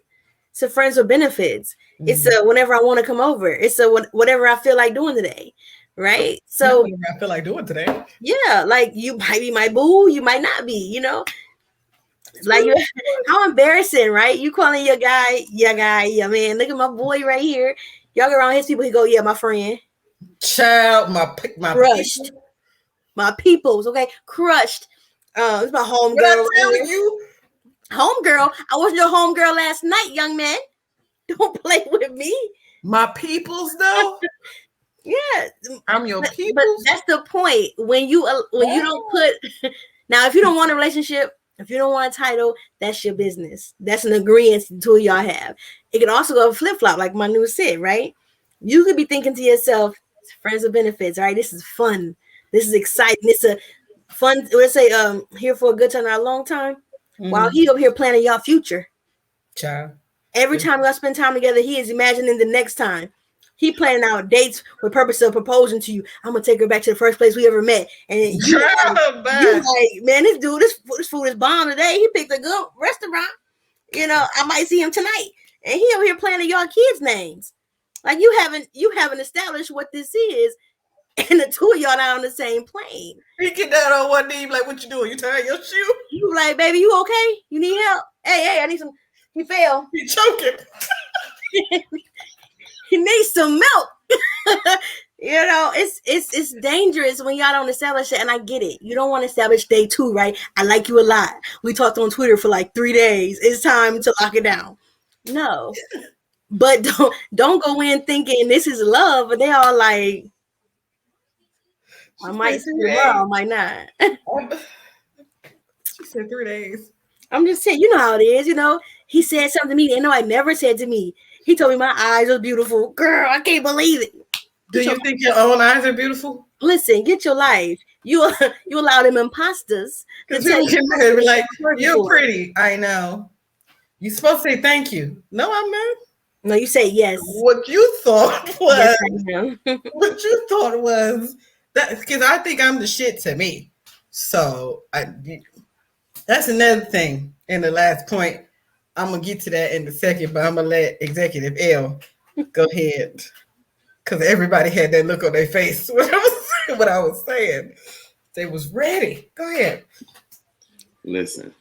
It's a friends with benefits. It's a whenever I want to come over. It's a whatever I feel like doing today. Right? So whatever I feel like doing today. Yeah, like you might be my boo, you might not be, Like how embarrassing, right? You calling your guy, yeah, man. Look at my boy right here. Y'all get around his people, he go, yeah, my friend. Child, my crushed. People. My peoples, okay? Crushed. It's my homegirl. What I'm telling you. Homegirl. I wasn't your homegirl last night, young man. Don't play with me. My peoples, though. Yeah. I'm your peoples. But that's the point. When you don't put now, if you don't want a relationship, if you don't want a title, that's your business. That's an agreement the two of y'all have. It can also go flip-flop, like Manu said, right? You could be thinking to yourself, friends with benefits, all right? This is fun. This is exciting. It's a fun, let's say, here for a good time, not a long time. While he over here planning y'all future. Child. Every time y'all spend time together, he is imagining the next time. He planning out dates with purpose of proposing to you. I'm gonna take her back to the first place we ever met. And you like, man, this dude, this food is bomb today. He picked a good restaurant. You know, I might see him tonight. And he over here planning y'all kids' names. Like you haven't established what this is, and the two of y'all not on the same plane. He get down on one knee, like, what you doing? You tying your shoe? You like, baby, you okay? You need help? Hey, I need some. He fell. He choking. He needs some milk. You know, it's dangerous when y'all don't establish it, and I get it. You don't want to establish day 2, right? I like you a lot. We talked on Twitter for like 3 days. It's time to lock it down. No, but don't go in thinking this is love, but they all like, I might see you tomorrow, I might not. She said 3 days. I'm just saying, you know how it is. You know, he said something to me. They know I never said to me. He told me my eyes are beautiful. Girl, I can't believe it. Do you think your own eyes are beautiful? Listen, get your life. You allow them imposters to tell you like, you're pretty. I know. You're supposed to say thank you. No, I'm not. No, you say yes. What you thought was Yes, what you thought was that, because I think I'm the shit to me. So that's another thing. In the last point, I'm gonna get to that in a second, but I'm gonna let Executive L go ahead, because everybody had that look on their face when I was saying. They was ready. Go ahead. Listen.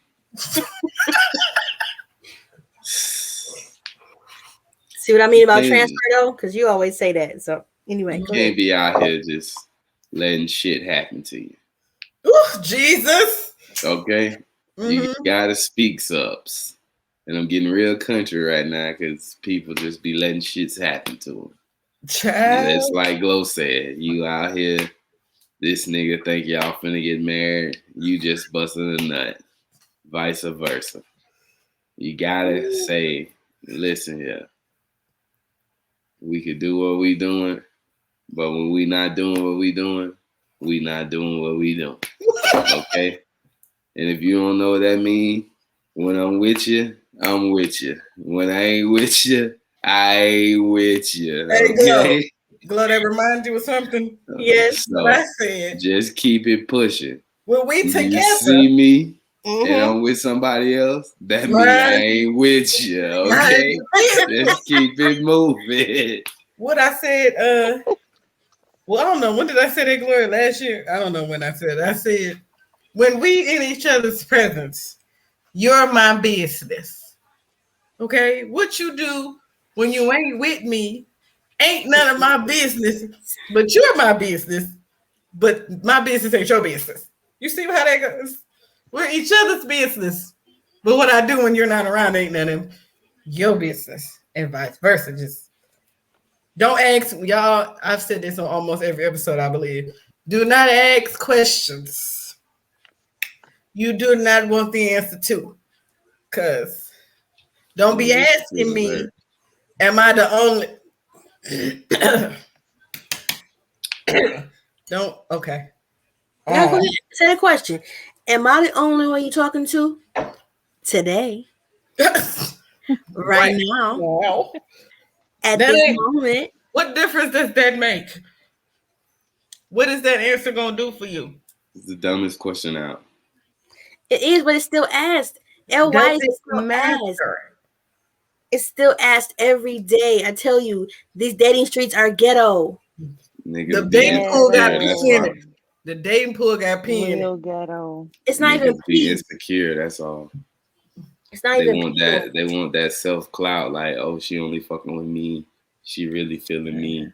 See what I mean about transfer though? Because you always say that. So anyway, you can't be out here just letting shit happen to you. Ooh, Jesus. Okay? Mm-hmm. You gotta speak subs. And I'm getting real country right now because people just be letting shits happen to them. It's like Glow said, you out here, this nigga think y'all finna get married, you just busting a nut. Vice versa. You gotta say, listen here, we could do what we doing, but when we not doing what we doing, we not doing what we doing. Okay? And if you don't know what that means, when I'm with you, I'm with you. When I ain't with you, I ain't with you. Okay? Glow, that reminds you of something? Yes. So what I said. Just keep it pushing. When we together. You see me and I'm with somebody else, that means I ain't with you. Okay? Just keep it moving. What I said, well, I don't know. When did I say that, Glory? Last year? I don't know when I said it. I said, when we in each other's presence, you're my business. Okay? What you do when you ain't with me ain't none of my business, but you're my business. But my business ain't your business. You see how that goes? We're each other's business. But what I do when you're not around ain't none of your business. And vice versa. Just don't ask, y'all. I've said this on almost every episode, I believe. Do not ask questions you do not want the answer to. Because don't be asking me, am I the only... Don't, okay. Now go ahead. Say the question. Am I the only one you're talking to today? right now? Wow. At this moment? What difference does that make? What is that answer going to do for you? It's the dumbest question out. It is, but it's still asked. Why is it still asked? It's still asked every day. I tell you, these dating streets are ghetto. Nigga, the dating pool got pee in it. The dating pool got pee in it. Ghetto. It's not even be insecure. That's all. It's not even. They want that self clout. Like, oh, she only fucking with me. She really feeling me.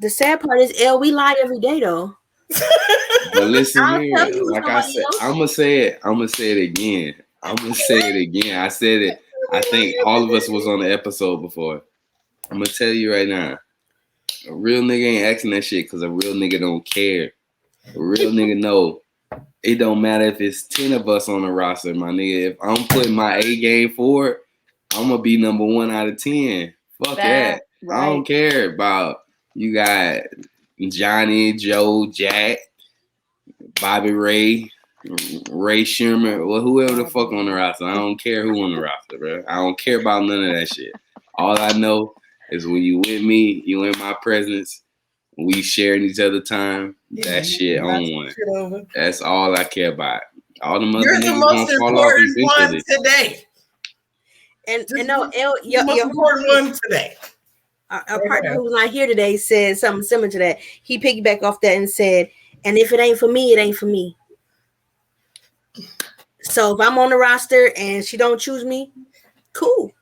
The sad part is, we lie every day though. But listen here, like I said, I'm gonna say it. I'm gonna say it again. I said it. I think all of us was on the episode before. I'm gonna tell you right now. A real nigga ain't asking that shit because a real nigga don't care. A real nigga know it don't matter if it's 10 of us on the roster, my nigga. If I'm putting my A game forward, I'm gonna be number 1 out of 10. Fuck that. Right. I don't care about you got Johnny, Joe, Jack, Bobby Ray, Ray Sherman, or whoever the fuck on the roster. I don't care who on the roster, bro. I don't care about none of that shit. All I know is when you with me, you in my presence, we sharing each other time. That shit on one. That's all I care about. All the other You're the niggas most gonna fall off important one eventually. today. And no, The most important one today. Our partner who's not here today said something similar to that. He piggybacked off that and said, "And if it ain't for me, it ain't for me." So if I'm on the roster and she don't choose me, cool.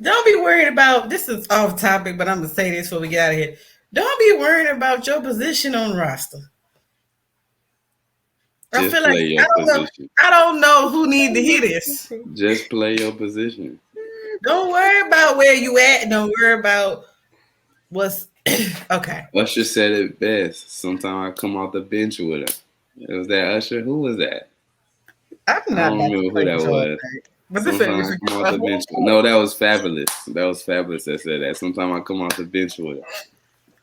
Don't be worried about, this is off topic, but I'm gonna say this before we get out of here. Don't be worried about your position on the roster. I feel like I don't know who need to hear this. Just play your position. Don't worry about where you at. Don't worry about what's okay. Usher said it best. Sometimes I come off the bench with her. It was that Usher? Who was that? I don't remember who that was. But this Sometimes I come off the bench. No, that was Fabulous. That was Fabulous that said that. Sometimes I come off the bench with her.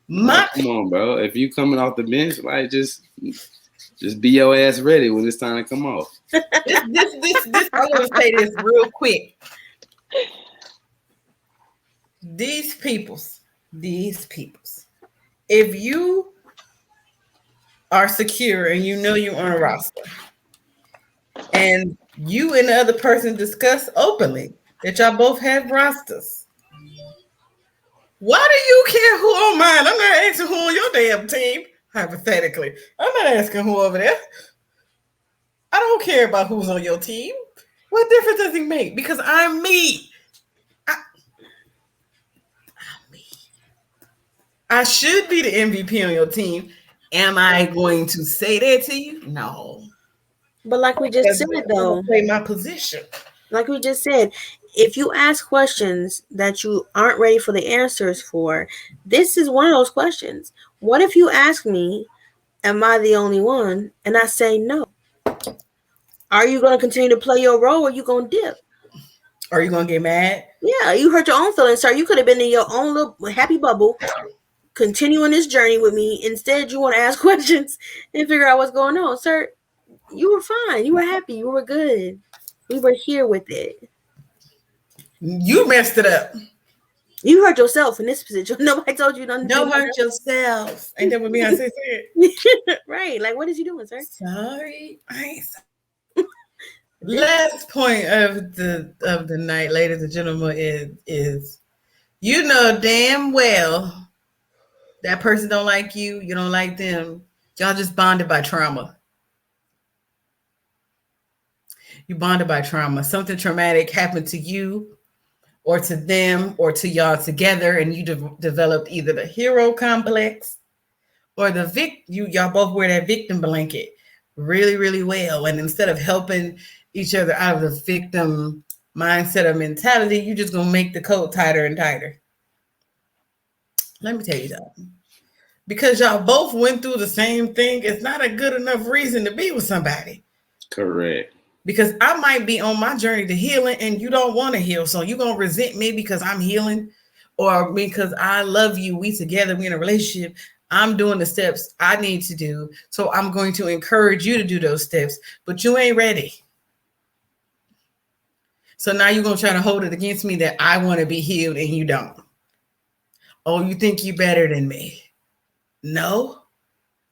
Like, come on, bro. If you coming off the bench, like just be your ass ready when it's time to come off. this I want to say this real quick. These peoples, if you are secure and you know you're on a roster and you and the other person discuss openly that y'all both have rosters, why do you care who on mine? I'm not asking who on your damn team, hypothetically. I'm not asking who over there. I don't care about who's on your team. What difference does it make? Because I'm me. I should be the MVP on your team. Am I going to say that to you? No. But like we just said, though, play my position. Like we just said, if you ask questions that you aren't ready for the answers for, this is one of those questions. What if you ask me, am I the only one? And I say no. Are you going to continue to play your role or are you going to dip? Are you going to get mad? Yeah, you hurt your own feelings, sir. You could have been in your own little happy bubble, continuing this journey with me. Instead, you want to ask questions and figure out what's going on. Sir, you were fine. You were happy. You were good. We were here with it. You messed it up. You hurt yourself in this position. Nobody told you nothing. Don't hurt yourself. Ain't that what Beyonce said? Right. Like, what is you doing, sir? Sorry. I ain't sorry. Last point of the night, ladies and gentlemen, is you know damn well that person don't like you, you don't like them. Y'all just bonded by trauma. You bonded by trauma. Something traumatic happened to you or to them or to y'all together, and you developed either the hero complex or y'all both wear that victim blanket really, really well. And instead of helping each other out of the victim mindset or mentality, you just gonna make the coat tighter and tighter. Let me tell you something. Because y'all both went through the same thing, it's not a good enough reason to be with somebody. Correct. Because I might be on my journey to healing and you don't want to heal. So you're going to resent me because I'm healing or because I love you. We together, we in a relationship. I'm doing the steps I need to do. So I'm going to encourage you to do those steps, but you ain't ready. So now you're going to try to hold it against me that I want to be healed and you don't. Oh, you think you're better than me? No,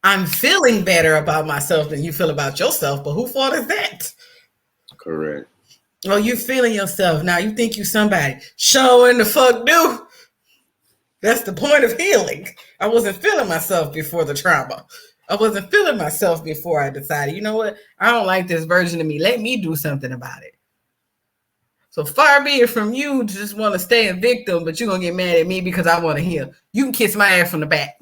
I'm feeling better about myself than you feel about yourself, but who fault is that? Correct. Oh, you feeling yourself. Now you think you somebody. Showing the fuck do. That's the point of healing. I wasn't feeling myself before the trauma. I wasn't feeling myself before I decided, you know what? I don't like this version of me. Let me do something about it. So far be it from you to just want to stay a victim, but you're going to get mad at me because I want to heal. You can kiss my ass from the back.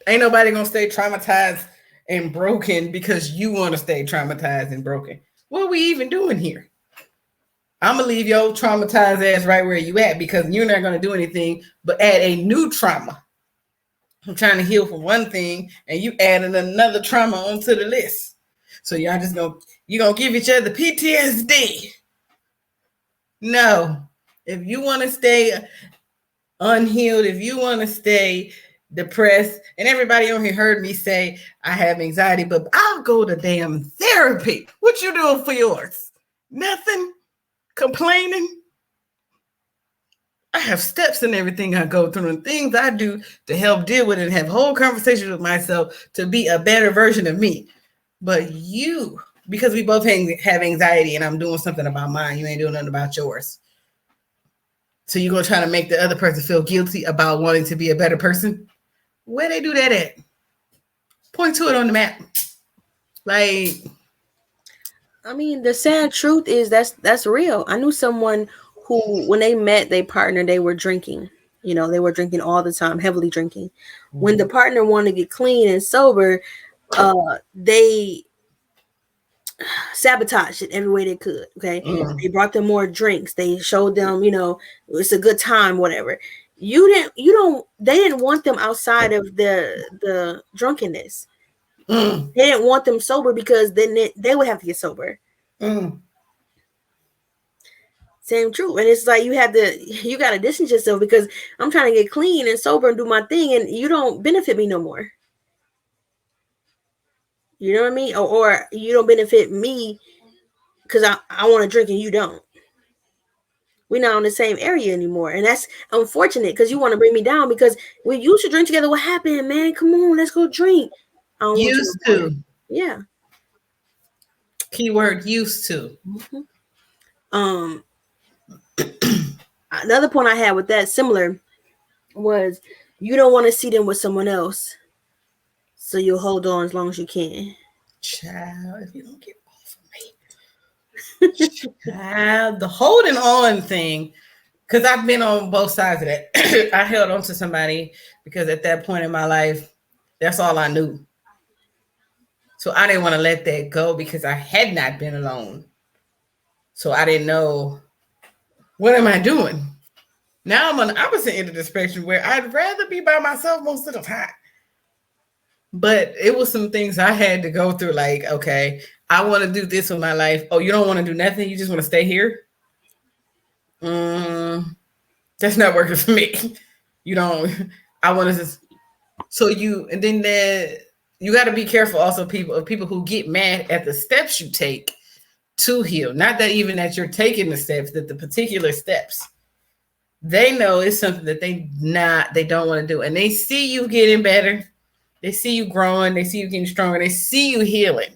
Ain't nobody going to stay traumatized and broken because you want to stay traumatized and broken. What are we even doing here? I'm going to leave your traumatized ass right where you at because you're not going to do anything but add a new trauma. I'm trying to heal from one thing and you adding another trauma onto the list. So y'all just you're going to give each other PTSD. No. If you want to stay unhealed, if you want to stay depressed, and everybody on here heard me say I have anxiety, but I'll go to damn therapy. What you doing for yours? Nothing. complaining. I have steps in everything I go through and things I do to help deal with it and have whole conversations with myself to be a better version of me. But you, because we both have anxiety and I'm doing something about mine, you ain't doing nothing about yours. So you're going to try to make the other person feel guilty about wanting to be a better person? Where they do that at? Point to it on the map. Like, I mean, the sad truth is that's real. I knew someone who, when they met their partner, they were drinking. You know, they were drinking all the time, heavily drinking. When the partner wanted to get clean and sober, they sabotaged it every way they could. Okay, they brought them more drinks. They showed them, you know, it's a good time, whatever. They didn't want them outside of the drunkenness. They didn't want them sober because then they would have to get sober. Same truth. And it's like you got to distance yourself because I'm trying to get clean and sober and do my thing, and you don't benefit me no more. You know what I mean? Or you don't benefit me because I want to drink and you don't. We're not in the same area anymore. And that's unfortunate because you want to bring me down because we used to drink together. What happened, man? Come on, let's go drink. I don't used to. Yeah. Keyword used to. Another point I had with that similar was you don't want to see them with someone else. So you'll hold on as long as you can. Child, if you don't get off of me. Child, the holding on thing, because I've been on both sides of that. I held on to somebody because at that point in my life, that's all I knew. So I didn't want to let that go because I had not been alone. So I didn't know, what am I doing? Now I'm on the opposite end of the spectrum where I'd rather be by myself most of the time. But it was some things I had to go through. Like, okay, I want to do this with my life. Oh, you don't want to do nothing? You just want to stay here? That's not working for me. You don't. I want to just. And then you got to be careful also, people who get mad at the steps you take to heal. Not that even that you're taking the steps, that the particular steps. They know it's something that they don't want to do. And they see you getting better. They see you growing. They see you getting stronger. They see you healing.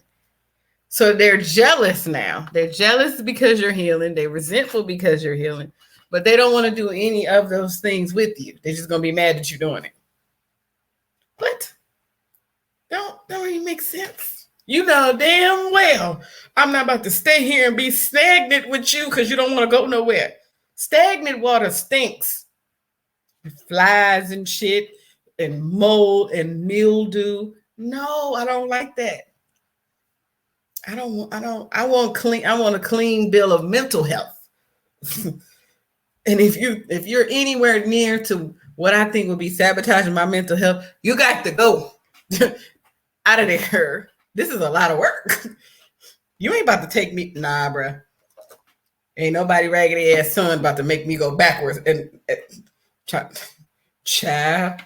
So they're jealous now. They're jealous because you're healing. They're resentful because you're healing. But they don't want to do any of those things with you. They're just going to be mad that you're doing it. What? Don't even make sense. You know damn well I'm not about to stay here and be stagnant with you because you don't want to go nowhere. Stagnant water stinks. Flies and shit and mold and mildew. No, I don't like that. I want a clean bill of mental health. And if you're anywhere near to what I think would be sabotaging my mental health, you got to go out of there. This is a lot of work. You ain't about to take me. Nah, bruh. Ain't nobody raggedy ass son about to make me go backwards and child.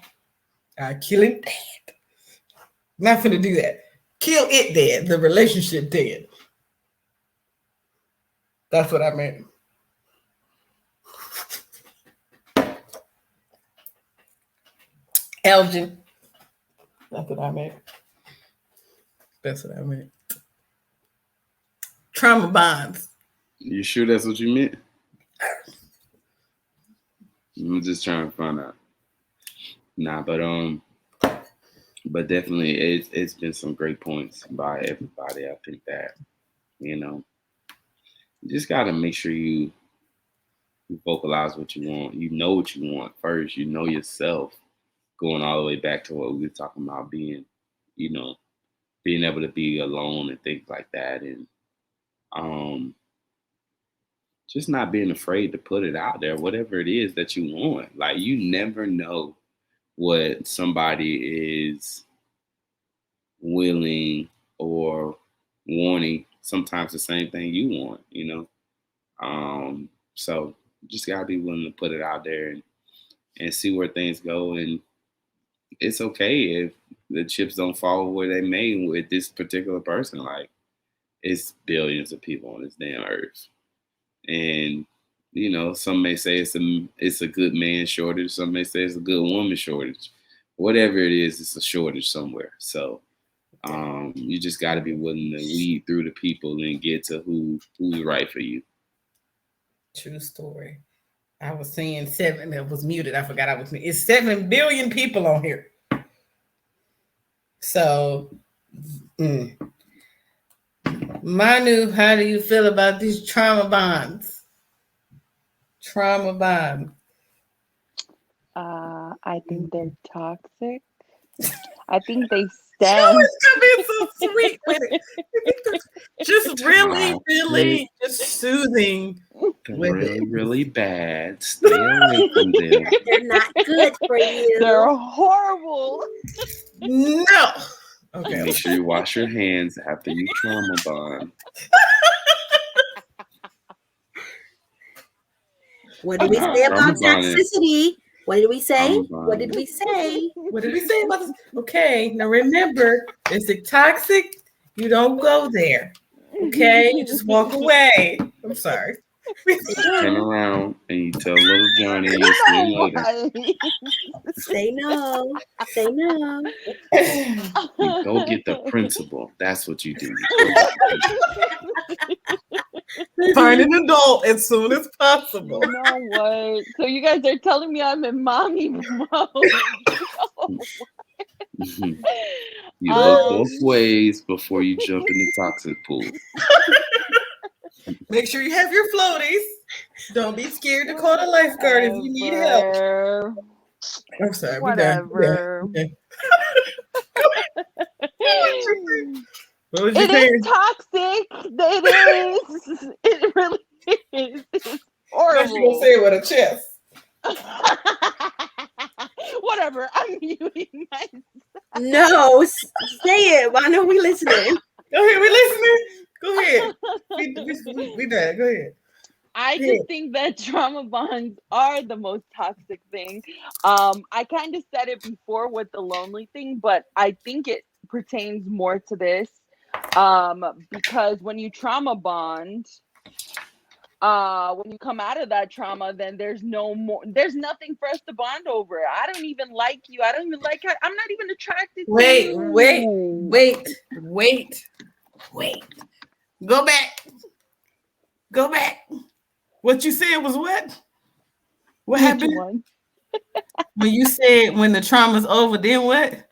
I kill him dead. Not finna do that. Kill it dead. The relationship dead. That's what I meant. Elgin. That's what I meant. That's what I meant. Trauma bonds. You sure that's what you meant? I'm just trying to find out. Nah, but definitely it's been some great points by everybody. I think that, you just gotta make sure you vocalize what you want. You know what you want first. You know yourself. Going all the way back to what we were talking about, being able to be alone and things like that, and just not being afraid to put it out there, whatever it is that you want. Like, you never know what somebody is willing or wanting. Sometimes the same thing you want, so you just gotta be willing to put it out there and see where things go. And it's okay if the chips don't fall where they may with this particular person. Like, it's billions of people on this damn earth. And you know, some may say it's a good man shortage. Some may say it's a good woman shortage. Whatever it is, it's a shortage somewhere. So you just got to be willing to weed through the people and get to who's right for you. True story. I was saying 7. That was muted. I forgot I was. It's 7 billion people on here. So, Manu, how do you feel about these trauma bonds? Trauma bond. I think they're toxic. I think they You stem. always come in so sweet with it. Just really just soothing. They're really bad. Stay away from them. They're not good for you. They're horrible. No. Okay. Make sure you wash your hands after you trauma bond. What did we say about toxicity? What did we say? What did we say? What did we say about this? Okay, now remember, is it toxic? You don't go there. Okay, you just walk away. I'm sorry. You turn around and you tell little Johnny you'll see him later. Say no. Say no. You go get the principal. That's what you do. Find an adult as soon as possible. You know what? So you guys are telling me I'm in mommy mode. You look both ways before you jump in the toxic pool. Make sure you have your floaties. Don't be scared to call the lifeguard if you need help. I'm sorry. Whatever. What was you It saying? is toxic. It is. It really is. It's horrible. You gonna say it with a chest. Whatever. I'm muting myself. No, say it. Why know we listening? Go ahead. We listening. Go ahead. We done. Go ahead. I just think that trauma bonds are the most toxic thing. I kind of said it before with the lonely thing, but I think it pertains more to this. Because when you trauma bond, when you come out of that trauma, then there's nothing for us to bond over. I don't even like you. I don't even like her. I'm not even attracted to you. Wait. Go back. What you said was what? What happened? When you said when the trauma's over, then what?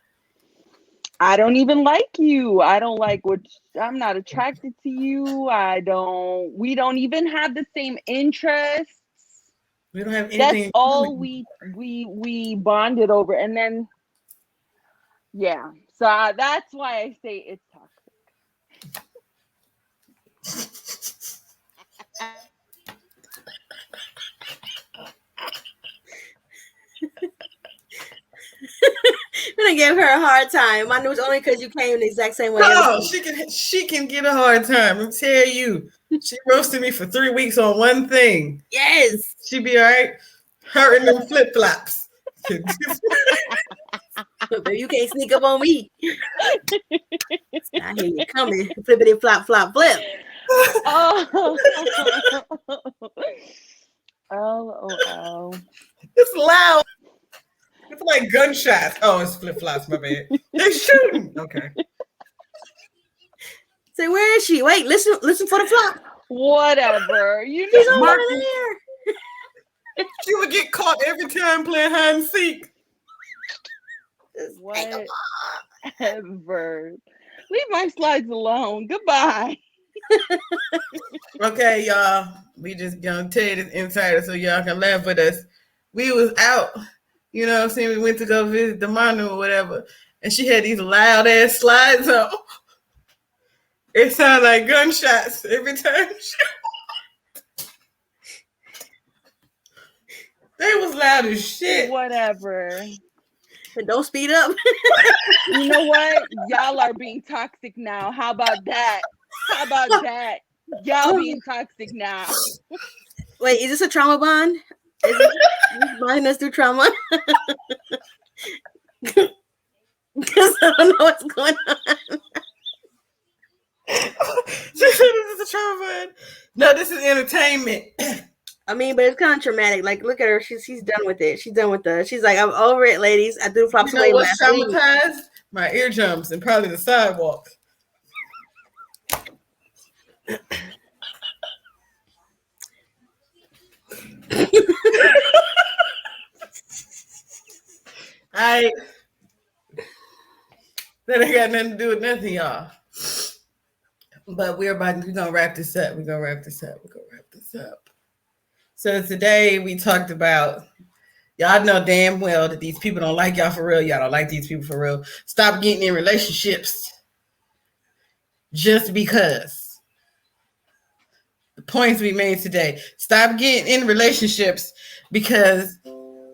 I don't even like you. I don't like I'm not attracted to you. We don't even have the same interests. We don't have anything. That's all we bonded over. And then, yeah. So that's why I say it's toxic. We're gonna give her a hard time. I know it's only because you came the exact same way. No, she can get a hard time. I tell you, she roasted me for 3 weeks on one thing. Yes, she be all right. Her and them flip flops. Baby, you can't sneak up on me. I hear you coming. Flippity flop flop flip. Oh. LOL. It's loud. It's like gunshots. Oh, it's flip flops. My bad. They're shooting. Okay. Say, where is she? Wait, listen for the flop. Whatever. You She's know, over there. She would get caught every time playing hide and seek. Whatever. Leave my slides alone. Goodbye. Okay, y'all. We just gonna tell you this insider so y'all can laugh with us. We was out. You know what I'm saying? We went to go visit the Manu or whatever. And she had these loud ass slides on. It sounded like gunshots every time they was loud as shit. Whatever. But don't speed up. You know what? Y'all are being toxic now. How about that? Y'all being toxic now. Wait, is this a trauma bond? Is it bonding us through trauma? Because I don't know what's going on. She said this is a trauma bond. No, this is entertainment. I mean, but it's kind of traumatic. Like, look at her. She's done with it. She's done with the. She's like, I'm over it, ladies. I threw flops You know away what's last week. traumatized? My eardrums and probably the sidewalk. I that ain't got nothing to do with nothing, y'all. But we're gonna wrap this up. We're gonna wrap this up. So today we talked about, y'all know damn well that these people don't like y'all for real. Y'all don't like these people for real. Stop getting in relationships just because. The points we made today. Stop getting in relationships because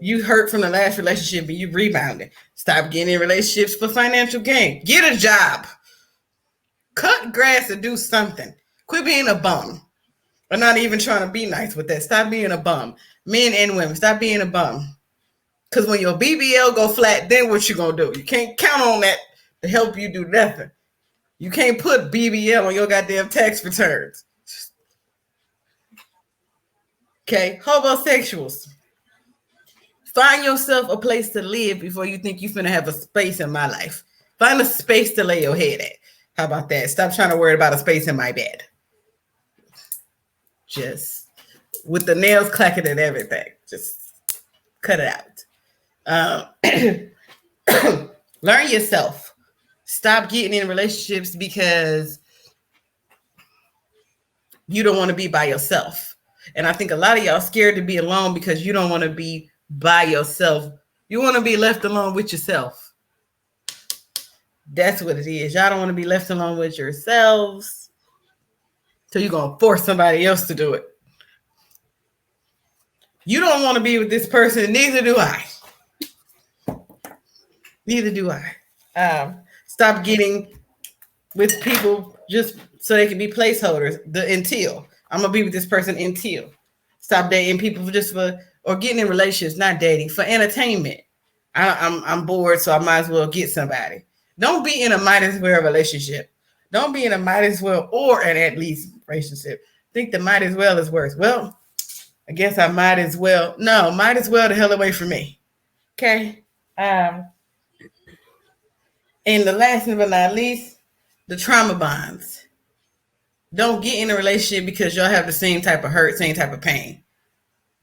you hurt from the last relationship and you rebounded. Stop getting in relationships for financial gain. Get a job. Cut grass or do something. Quit being a bum. I'm not even trying to be nice with that. Stop being a bum. Men and women, stop being a bum. Because when your BBL go flat, then what you gonna do? You can't count on that to help you do nothing. You can't put BBL on your goddamn tax returns. Okay, homosexuals. Find yourself a place to live before you think you're finna have a space in my life. Find a space to lay your head at. How about that? Stop trying to worry about a space in my bed. Just with the nails clacking and everything. Just cut it out. Learn yourself. Stop getting in relationships because you don't want to be by yourself. And I think a lot of y'all scared to be alone because you don't want to be by yourself. You want to be left alone with yourself. That's what it is. Y'all don't want to be left alone with yourselves. So you're going to force somebody else to do it. You don't want to be with this person. Neither do I. Stop getting with people just so they can be placeholders. Until I'm going to be with this person until. Stop dating people just for, or getting in relationships, not dating, for entertainment. I'm bored, so I might as well get somebody. Don't be in a might as well relationship. Don't be in a might as well or an at least relationship. Think the might as well is worse. Well, I guess I might as well. No, might as well the hell away from me. Okay. And the last but not least, the trauma bonds. Don't get in a relationship because y'all have the same type of hurt, same type of pain.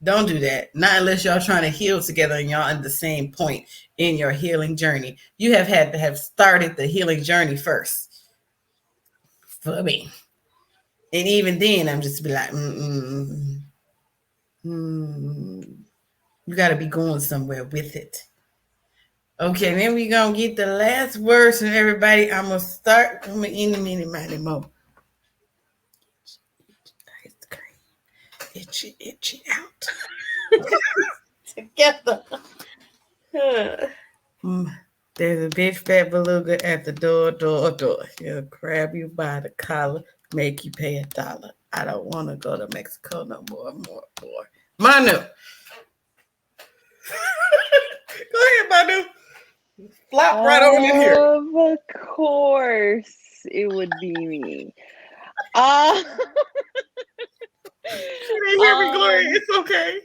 Don't do that. Not unless y'all trying to heal together and y'all at the same point in your healing journey. You have had to have started the healing journey first. For me. And even then, I'm just be like, you got to be going somewhere with it. Okay, then we going to get the last words from everybody. I'm going to start. I'm going to end the minute more. Itchy out. Together. There's a big fat beluga at the door. He'll grab you by the collar, make you pay $1. I don't want to go to Mexico no more. Manu. Go ahead, Manu. Flop right on in here. Of course, it would be me. You didn't hear me, Gloria. It's okay.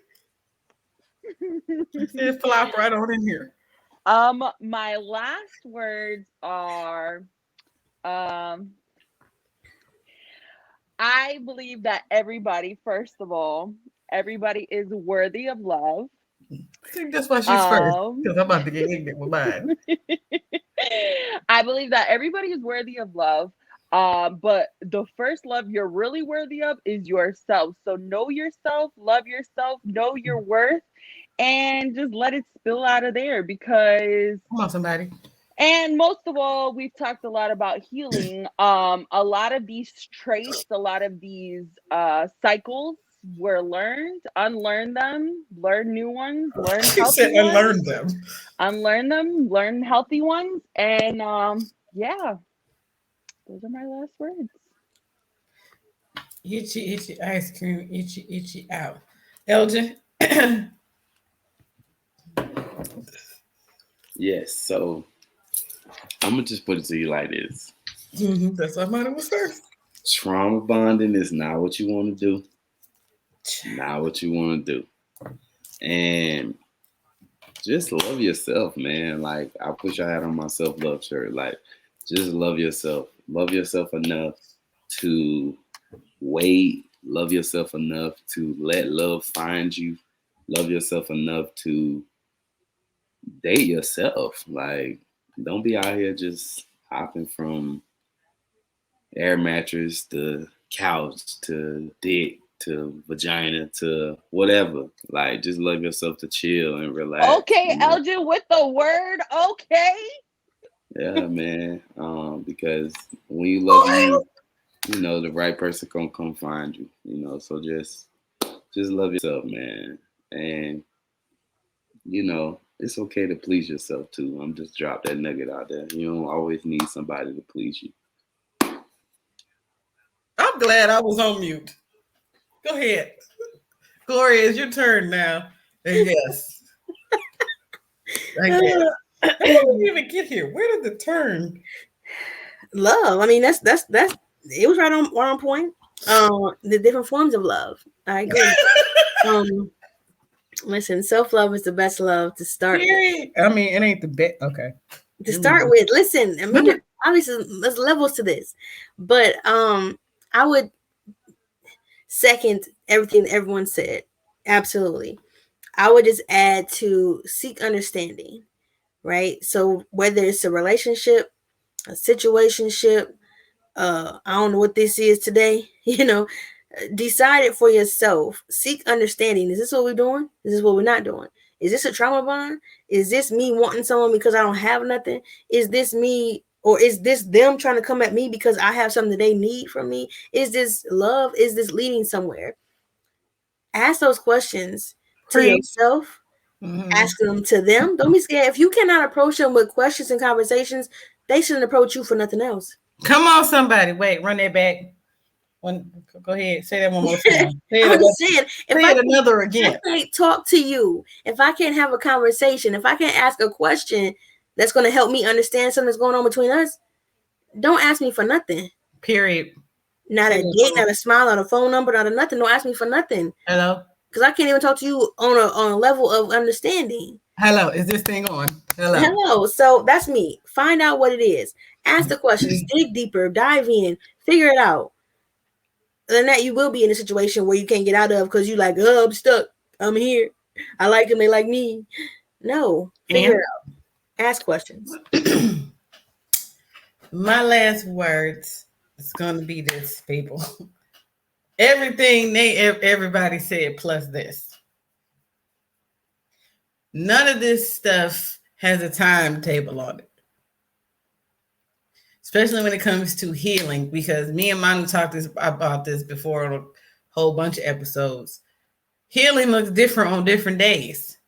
It flop right on in here. My last words are, I believe that everybody, first of all, everybody is worthy of love. I think that's why she's first, because I'm about to get ignorant with mine. I believe that everybody is worthy of love. But the first love you're really worthy of is yourself. So know yourself, love yourself, know your worth, and just let it spill out of there because Come on, somebody. And most of all, we've talked a lot about healing. A lot of these traits, a lot of these cycles were learned. Unlearn them, learn new ones, learn healthy ones. Unlearn them. Unlearn them, learn healthy ones. And yeah, those are my last words. Itchy ice cream, itchy out. Elgin. Yes, so I'm gonna just put it to you like this. That's why mine was first. Trauma bonding is not what you want to do. Not what you want to do. And just love yourself, man. Like, I wish I had on my self-love shirt. Like, just love yourself. Love yourself enough to wait. Love yourself enough to let love find you. Love yourself enough to date yourself. Like, don't be out here just hopping from air mattress to couch to dick to vagina to whatever. Like, just love yourself to chill and relax. Okay, you know? Elgin, with the word okay. Yeah, man. Because when you love you, you know the right person gonna come find you. You know, so just love yourself, man. And you know, it's okay to please yourself too. I'm just drop that nugget out there. You don't always need somebody to please you. I'm glad I was on mute. Go ahead. Gloria, it's your turn now. And yes. How did we even get here? Where did the turn? Love. I mean, that's it was right on point. The different forms of love. I agree. Listen, self-love is the best love to start with. I mean, it ain't the best. Okay. To start with, listen, I mean, obviously there's levels to this, but I would second everything everyone said. Absolutely. I would just add to seek understanding, right? So whether it's a relationship, a situationship, I don't know what this is today, decide it for yourself. Seek understanding. Is this what we're doing? Is this what we're not doing? Is this a trauma bond? Is this me wanting someone because I don't have nothing? Is this me, or is this them trying to come at me because I have something they need from me? Is this love? Is this leading somewhere? Ask those questions to yourself. Ask them to them. Don't be scared. If you cannot approach them with questions and conversations, they shouldn't approach you for nothing else. Come on, somebody. Wait, run that back. Go ahead. Say that one more time. I'm just saying, if I another again. If I can't talk to you, if I can't have a conversation, if I can't ask a question that's going to help me understand something that's going on between us, don't ask me for nothing. Period. Not a date, not a smile, not a phone number, not a nothing. Don't ask me for nothing. Hello? Because I can't even talk to you on a level of understanding. Hello, is this thing on? Hello. So that's me. Find out what it is. Ask the questions. Dig deeper. Dive in. Figure it out. Other than that, you will be in a situation where you can't get out of because you're like, oh, I'm stuck. I'm here. I like them. They like me. No. Figure it out. Ask questions. My last words is going to be this, people. Everything everybody said plus this. None of this stuff has a timetable on it. Especially when it comes to healing, because me and Manu talked about this before on a whole bunch of episodes. Healing looks different on different days.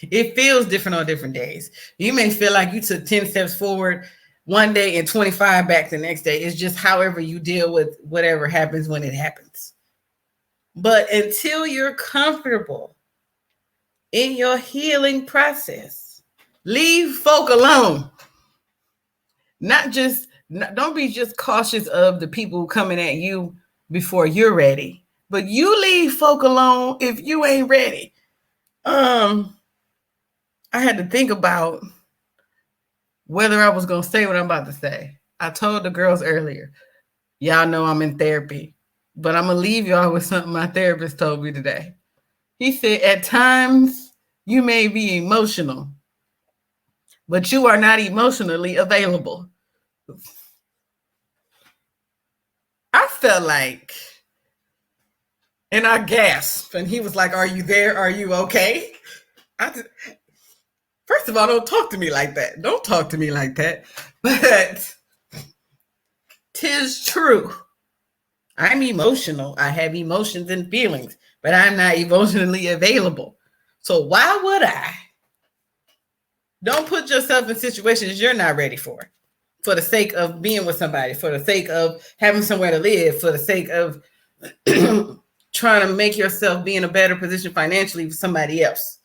It feels different on different days. You may feel like you took 10 steps forward one day and 25 back the next day. It's just however you deal with whatever happens when it happens. But until you're comfortable in your healing process, leave folk alone. Don't be just cautious of the people coming at you before you're ready, but you leave folk alone if you ain't ready. I had to think about whether I was going to say what I'm about to say. I told the girls earlier, y'all know I'm in therapy, but I'm going to leave y'all with something my therapist told me today. He said, at times you may be emotional, but you are not emotionally available. I felt like, and I gasped, and he was like, are you there? Are you okay? First of all, don't talk to me like that. Don't talk to me like that. But 'tis true. I'm emotional. I have emotions and feelings, but I'm not emotionally available. So why would I? Don't put yourself in situations you're not ready for the sake of being with somebody, for the sake of having somewhere to live, for the sake of trying to make yourself be in a better position financially with somebody else.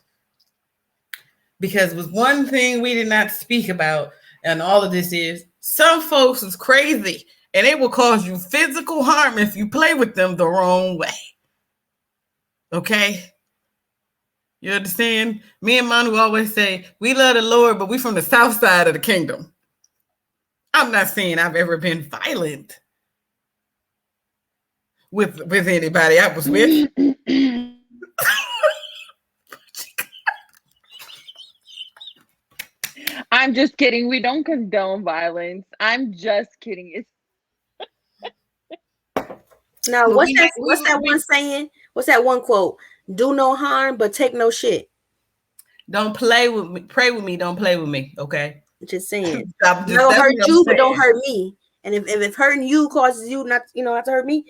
Because with one thing we did not speak about, and all of this is, some folks is crazy and it will cause you physical harm if you play with them the wrong way. Okay? You understand? Me and Manu always say, we love the Lord, but we from the south side of the kingdom. I'm not saying I've ever been violent with anybody I was with. I'm just kidding. We don't condone violence. I'm just kidding. It's Now, what's that one saying? What's that one quote? Do no harm, but take no shit. Don't play with me. Pray with me. Don't play with me. Okay. Just saying. Don't hurt you, but don't hurt me. And if hurting you causes you not to hurt me,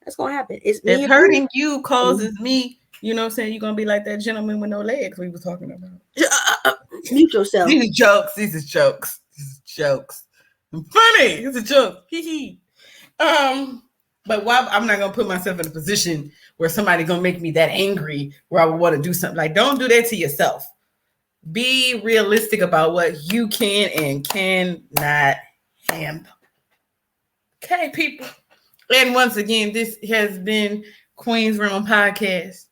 that's gonna happen. It's me. If hurting you causes me, you know what I'm saying, you're gonna be like that gentleman with no legs we were talking about. Mute yourself. These are jokes. These are jokes. Funny. It's a joke. But why I'm not gonna put myself in a position where somebody gonna make me that angry where I would want to do something. Like, don't do that to yourself. Be realistic about what you can and cannot handle. Okay, people. And once again, this has been Queen's Realm Podcast.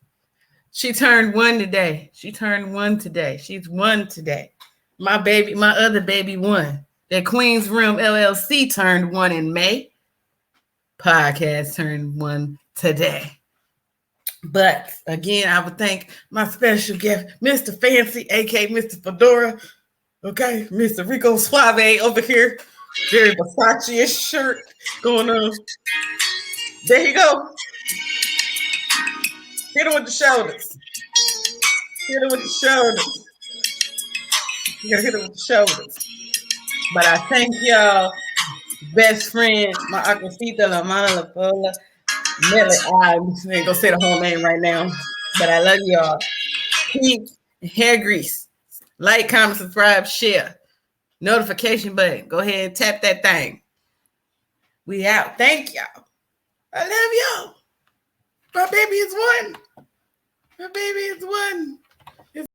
She turned 1 today. She's 1 today. My other baby 1. That Queen's Realm LLC turned 1 in May. Podcast turned 1 today. But again, I would thank my special guest, Mr. Fancy, aka Mr. Fedora. Okay, Mr. Rico Suave over here. Very Versace-ish shirt going on. There you go. Hit him with the shoulders. You gotta hit him with the shoulders. But I thank y'all. Best friend, my Acosita, La Mana, La Pola, Nelly. I ain't gonna say the whole name right now, but I love y'all. Peace, hair grease. Like, comment, subscribe, share. Notification button. Go ahead and tap that thing. We out. Thank y'all. I love y'all. My baby is 1.